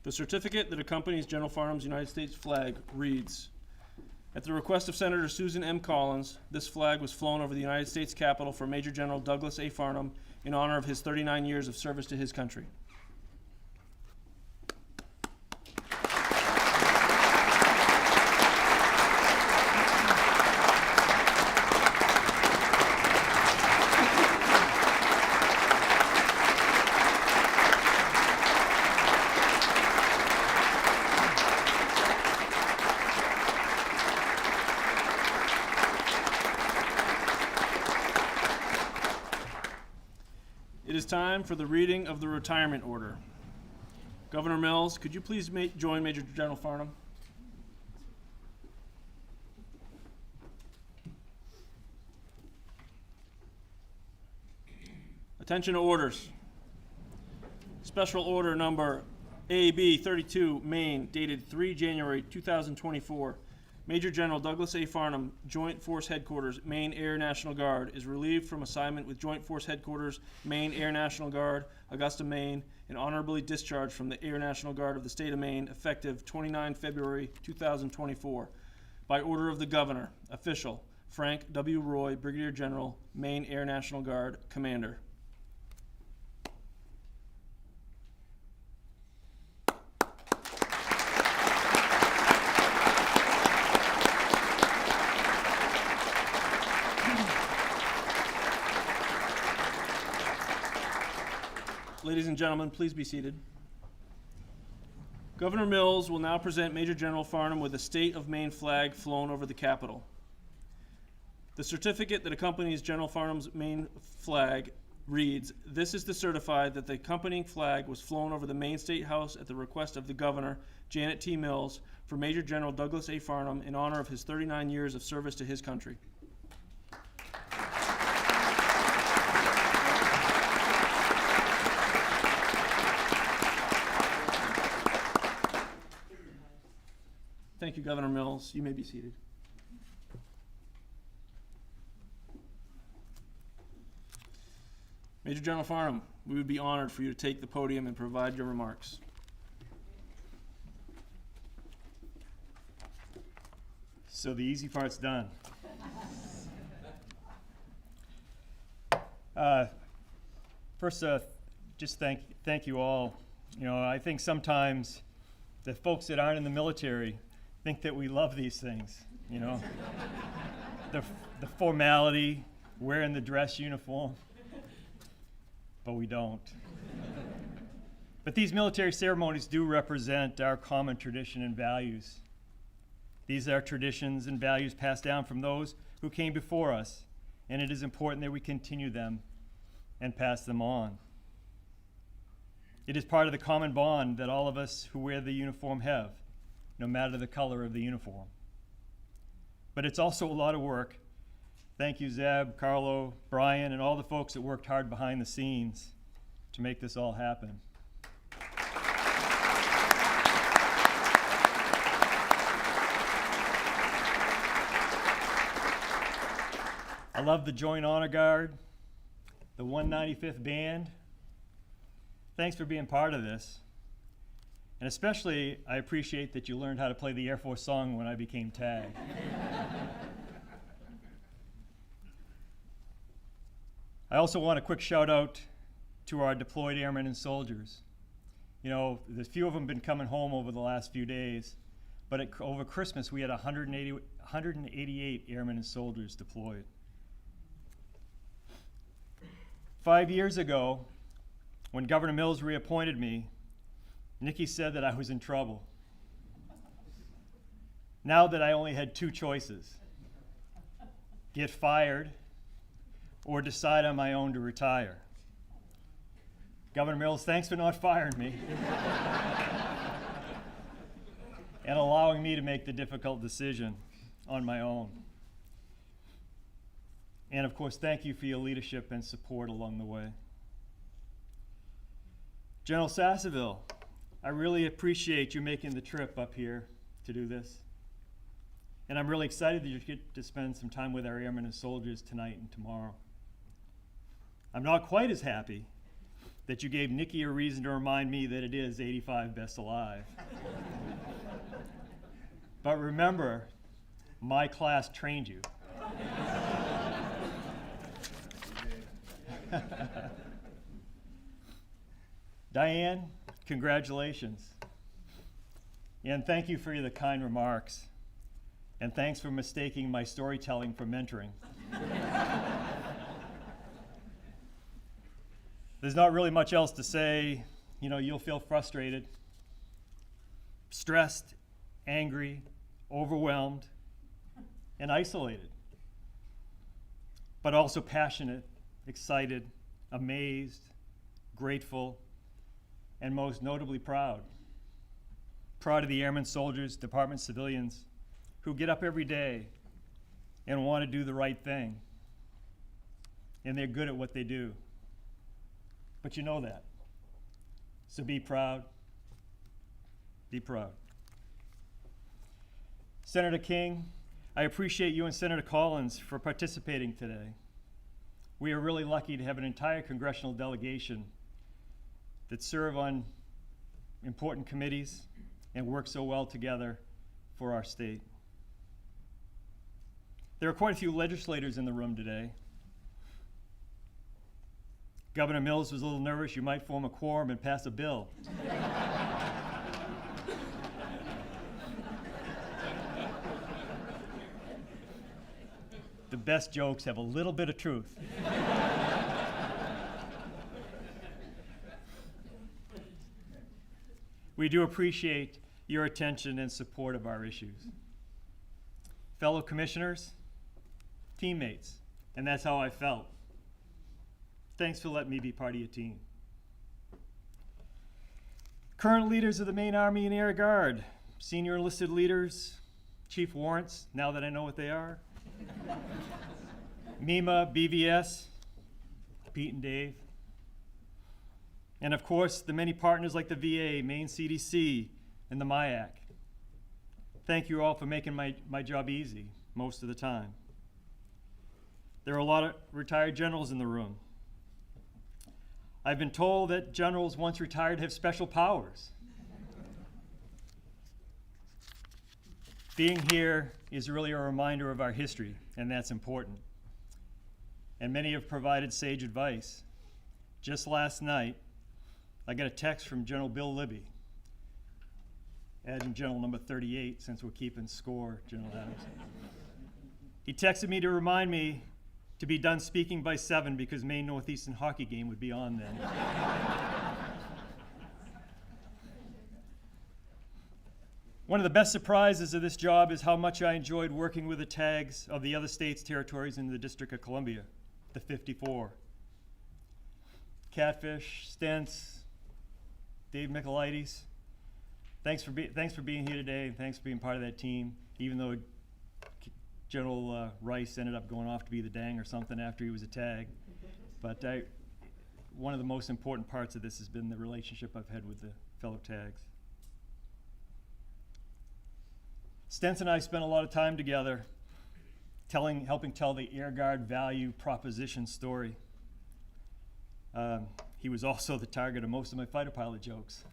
The certificate that accompanies General Farnham's United States flag reads, "At the request of Senator Susan M. Collins, this flag was flown over the United States Capitol for Major General Douglas A. Farnham in honor of his 39 years of service to his country." It is time for the reading of the retirement order. Governor Mills, could you please join Major General Farnham? Attention to orders. Special order number AB 32, Maine, dated 3 January 2024. Major General Douglas A. Farnham, Joint Force Headquarters, Maine Air National Guard, is relieved from assignment with Joint Force Headquarters, Maine Air National Guard, Augusta, Maine, and honorably discharged from the Air National Guard of the state of Maine, effective 29 February 2024. By order of the Governor, official, Frank W. Roy, Brigadier General, Maine Air National Guard, Commander. Ladies and gentlemen, please be seated. Governor Mills will now present Major General Farnham with the State of Maine flag flown over the Capitol. The certificate that accompanies General Farnham's Maine flag reads, "This is to certify that the accompanying flag was flown over the Maine State House at the request of the Governor, Janet T. Mills, for Major General Douglas A. Farnham in honor of his 39 years of service to his country." Thank you, Governor Mills. You may be seated. Major General Farnham, we would be honored for you to take the podium and provide your remarks. So the easy part's done. First, just thank you all. You know, I think sometimes the folks that aren't in the military think that we love these things, you know. the formality, wearing the dress uniform, but we don't. But these military ceremonies do represent our common tradition and values. These are traditions and values passed down from those who came before us, and it is important that we continue them and pass them on. It is part of the common bond that all of us who wear the uniform have, no matter the color of the uniform. but it's also a lot of work. Thank you, Zeb, Carlo, Brian, and all the folks that worked hard behind the scenes to make this all happen. I love the Joint Honor Guard, the 195th Band. Thanks for being part of this. And especially, I appreciate that you learned how to play the Air Force song when I became TAG. I also want a quick shout out to our deployed airmen and soldiers. You know, the few of them have been coming home over the last few days, but over Christmas we had 188 airmen and soldiers deployed. 5 years ago, when Governor Mills reappointed me, Nikki said that I was in trouble. Now that I only had two choices, get fired or decide on my own to retire. Governor Mills, thanks for not firing me and allowing me to make the difficult decision on my own. And of course, thank you for your leadership and support along the way. General Sasseville, I really appreciate you making the trip up here to do this. And I'm really excited that you get to spend some time with our airmen and soldiers tonight and tomorrow. I'm not quite as happy that you gave Nikki a reason to remind me that it is 85 best alive. But remember, my class trained you. Diane, congratulations. And thank you for the kind remarks. And thanks for mistaking my storytelling for mentoring. There's not really much else to say. You know, you'll feel frustrated, stressed, angry, overwhelmed, and isolated, but also passionate, excited, amazed, grateful, and most notably proud. Proud of the airmen, soldiers, department civilians who get up every day and want to do the right thing. And they're good at what they do. But you know that. So be proud. Be proud. Senator King, I appreciate you and Senator Collins for participating today. We are really lucky to have an entire congressional delegation that serve on important committees and work so well together for our state. There are quite a few legislators in the room today. Governor Mills was a little nervous you might form a quorum and pass a bill. The best jokes have a little bit of truth. We do appreciate your attention and support of our issues. Fellow commissioners, teammates, and that's how I felt. Thanks for letting me be part of your team. Current leaders of the Maine Army and Air Guard, senior enlisted leaders, chief warrants, now that I know what they are, MEMA, BVS, Pete and Dave, and of course the many partners like the VA, Maine CDC, and the MIAC. Thank you all for making my job easy most of the time. There are a lot of retired generals in the room. I've been told that generals once retired have special powers. Being here is really a reminder of our history, and that's important. And many have provided sage advice. Just last night, I got a text from General Bill Libby, Adjutant General number 38, since we're keeping score, General Adams. He texted me to remind me to be done speaking by 7 because Maine Northeastern hockey game would be on then. One of the best surprises of this job is how much I enjoyed working with the tags of the other states, territories in the District of Columbia, the 54. Catfish, Stentz, Dave Michaelides. Thanks for being here today, and thanks for being part of that team, even though General Rice ended up going off to be the dang or something after he was a tag. But one of the most important parts of this has been the relationship I've had with the fellow tags. Stentz and I spent a lot of time together helping tell the Air Guard value proposition story. He was also the target of most of my fighter pilot jokes.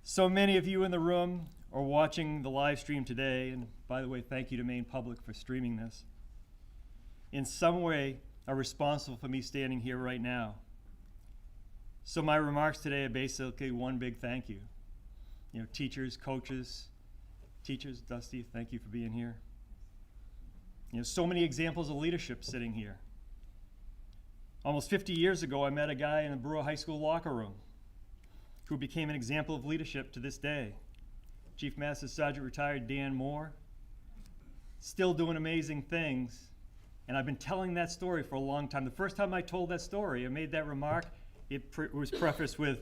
So many of you in the room are watching the live stream today, and by the way, thank you to Maine Public for streaming this. In some way are responsible for me standing here right now. So my remarks today are basically one big thank you. You know, teachers, coaches, teachers, Dusty, thank you for being here. You know, so many examples of leadership sitting here. Almost 50 years ago, I met a guy in the Brewer High School locker room who became an example of leadership to this day. Chief Master Sergeant retired Dan Moore, still doing amazing things, and I've been telling that story for a long time. The first time I told that story, I made that remark, it was prefaced with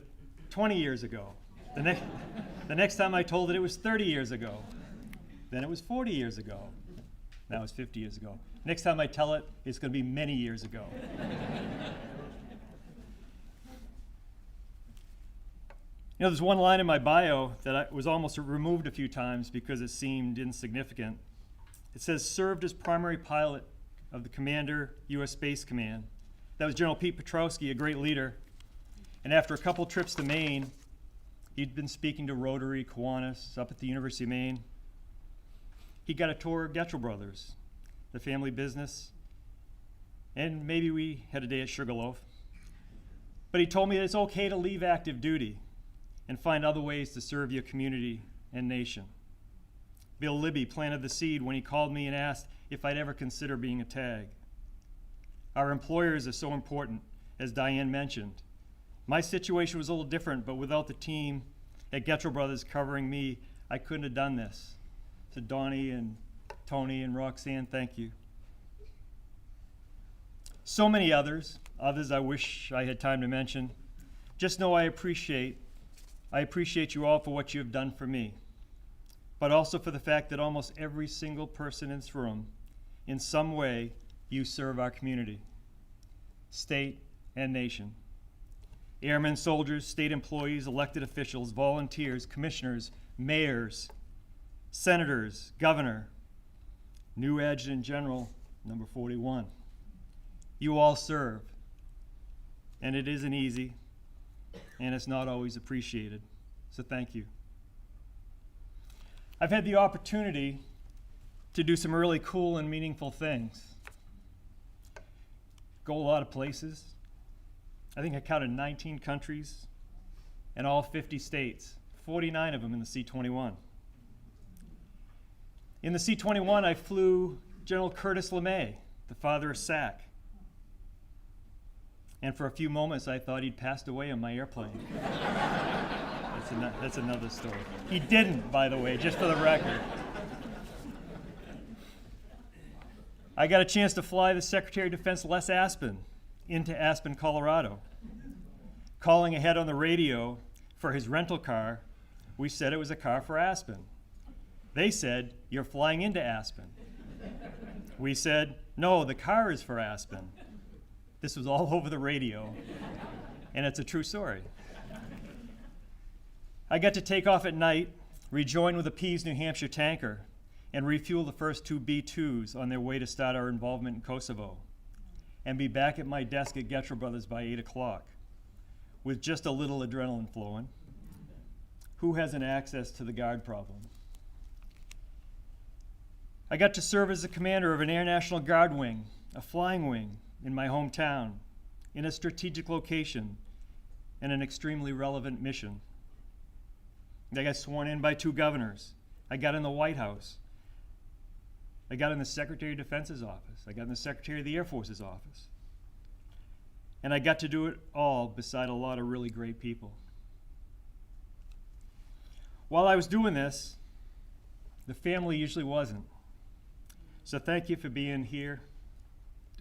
20 years ago. The next time I told it, it was 30 years ago. Then it was 40 years ago. Now it's 50 years ago. Next time I tell it, it's going to be many years ago. You know, there's one line in my bio that was almost removed a few times because it seemed insignificant. It says, served as primary pilot of the Commander, U.S. Space Command. That was General Pete Petrowski, a great leader. And after a couple trips to Maine, he'd been speaking to Rotary, Kiwanis, up at the University of Maine. He got a tour of Getchell Brothers, the family business, and maybe we had a day at Sugarloaf. But he told me that it's okay to leave active duty and find other ways to serve your community and nation. Bill Libby planted the seed when he called me and asked if I'd ever consider being a tag. Our employers are so important, as Diane mentioned. My situation was a little different, but without the team at Getchell Brothers covering me, I couldn't have done this. So Donnie and Tony and Roxanne, thank you. So many others I wish I had time to mention. Just know I appreciate you all for what you have done for me, but also for the fact that almost every single person in this room, in some way, you serve our community, state and nation. Airmen, soldiers, state employees, elected officials, volunteers, commissioners, mayors, senators, governor, new adjutant general, number 41. You all serve, and it isn't easy, and it's not always appreciated, so thank you. I've had the opportunity to do some really cool and meaningful things. Go a lot of places. I think I counted 19 countries and all 50 states, 49 of them in the C-21. In the C-21, I flew General Curtis LeMay, the father of SAC. And for a few moments, I thought he'd passed away on my airplane. That's another story. He didn't, by the way, just for the record. I got a chance to fly the Secretary of Defense Les Aspin into Aspen, Colorado. Calling ahead on the radio for his rental car, we said it was a car for Aspen. They said, you're flying into Aspen. We said, no, the car is for Aspen. This was all over the radio, and it's a true story. I got to take off at night, rejoin with a Pease, New Hampshire tanker, and refuel the first two B-2s on their way to start our involvement in Kosovo, and be back at my desk at Getchell Brothers by 8 o'clock, with just a little adrenaline flowing. Who hasn't access to the guard problem? I got to serve as the commander of an Air National Guard wing, a flying wing, in my hometown, in a strategic location, and an extremely relevant mission. I got sworn in by 2 governors. I got in the White House. I got in the Secretary of Defense's office. I got in the Secretary of the Air Force's office. And I got to do it all beside a lot of really great people. While I was doing this, the family usually wasn't. So thank you for being here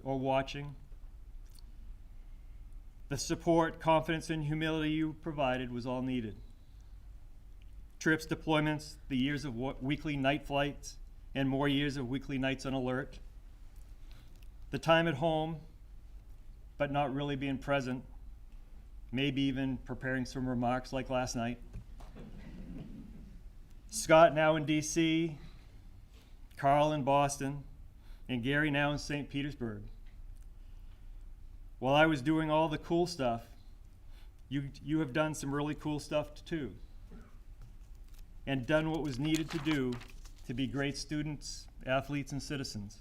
or watching. The support, confidence, and humility you provided was all needed. Trips, deployments, the years of weekly night flights, and more years of weekly nights on alert. The time at home, but not really being present, maybe even preparing some remarks like last night. Scott now in DC, Carl in Boston, and Gary now in St. Petersburg. While I was doing all the cool stuff, you have done some really cool stuff too, and done what was needed to do to be great students, athletes, and citizens,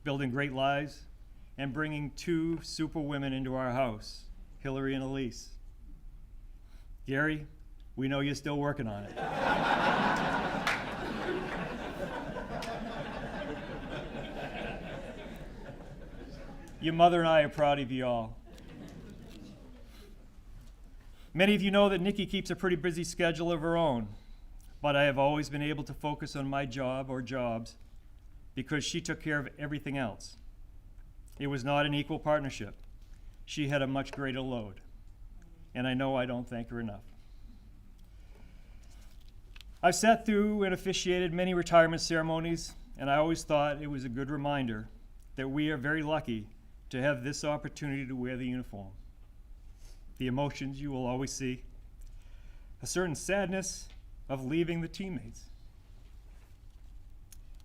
building great lives, and bringing 2 super women into our house, Hillary and Elise. Gary, we know you're still working on it. Your mother and I are proud of you all. Many of you know that Nikki keeps a pretty busy schedule of her own, but I have always been able to focus on my job or jobs because she took care of everything else. It was not an equal partnership. She had a much greater load, and I know I don't thank her enough. I've sat through and officiated many retirement ceremonies, and I always thought it was a good reminder that we are very lucky to have this opportunity to wear the uniform. The emotions you will always see, a certain sadness of leaving the teammates,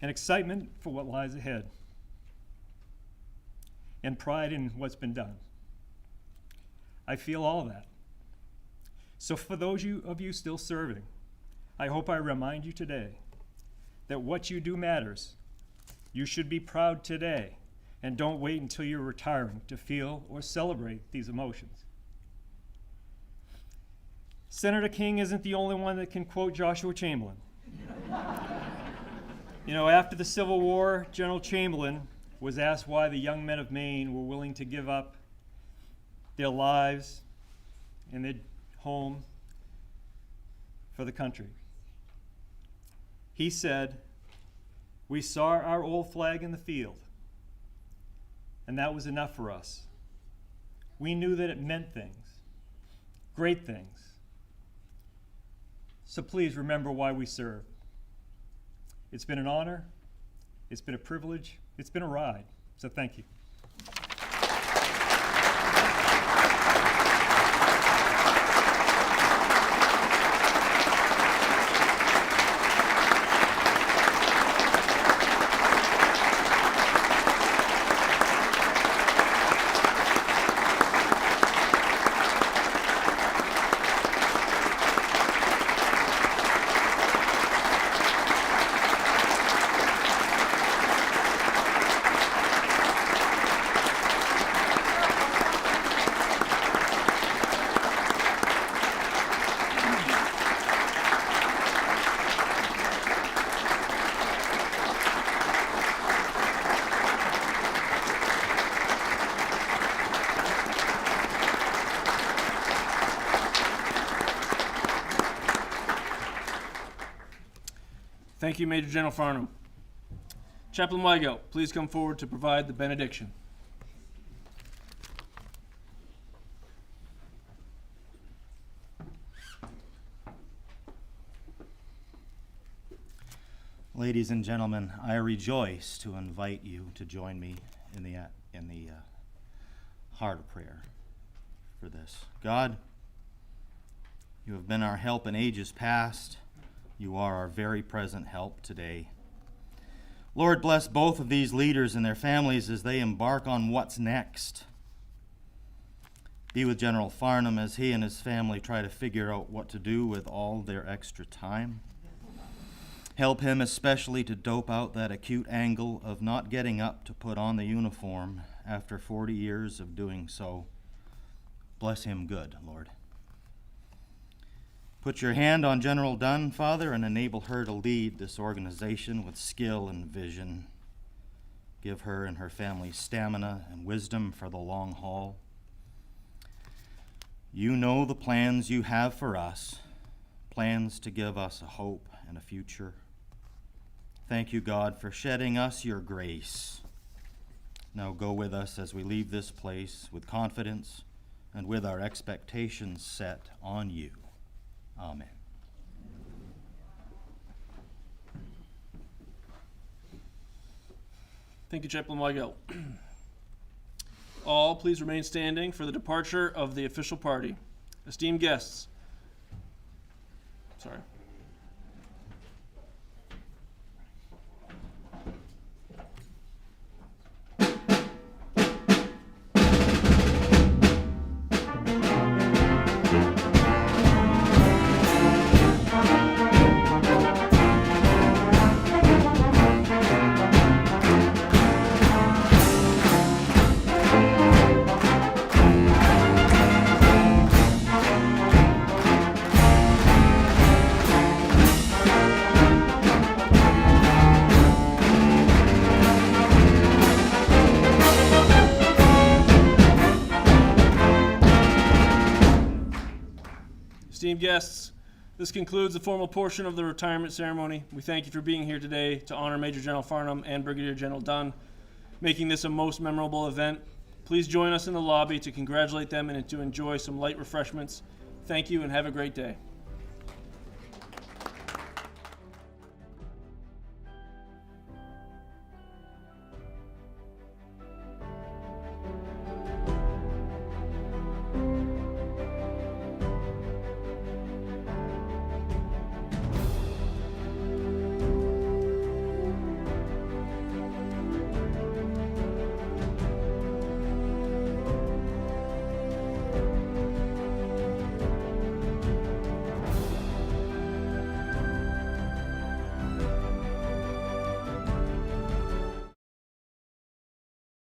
an excitement for what lies ahead, and pride in what's been done. I feel all that. So for those of you still serving, I hope I remind you today that what you do matters. You should be proud today, and don't wait until you're retiring to feel or celebrate these emotions. Senator King isn't the only one that can quote Joshua Chamberlain. You know, after the Civil War, General Chamberlain was asked why the young men of Maine were willing to give up their lives and their home for the country. He said, "We saw our old flag in the field, and that was enough for us. We knew that it meant things, great things. So please remember why we serve. It's been an honor, it's been a privilege, it's been a ride, so thank you." Thank you, Major General Farnham. Chaplain Weigelt, please come forward to provide the benediction. Ladies and gentlemen, I rejoice to invite you to join me in the heart of prayer for this. God, you have been our help in ages past. You are our very present help today. Lord, bless both of these leaders and their families as they embark on what's next. Be with General Farnham as he and his family try to figure out what to do with all their extra time. Help him especially to dope out that acute angle of not getting up to put on the uniform after 40 years of doing so. Bless him good, Lord. Put your hand on General Dunn, Father, and enable her to lead this organization with skill and vision. Give her and her family stamina and wisdom for the long haul. You know the plans you have for us, plans to give us a hope and a future. Thank you, God, for shedding us your grace. Now go with us as we leave this place with confidence and with our expectations set on you. Amen. Thank you, Chaplain Weigel. All please remain standing for the departure of the official party. Esteemed guests. Sorry. Esteemed guests, this concludes the formal portion of the retirement ceremony. We thank you for being here today to honor Major General Farnham and Brigadier General Dunn, making this a most memorable event. Please join us in the lobby to congratulate them and to enjoy some light refreshments. Thank you and have a great day.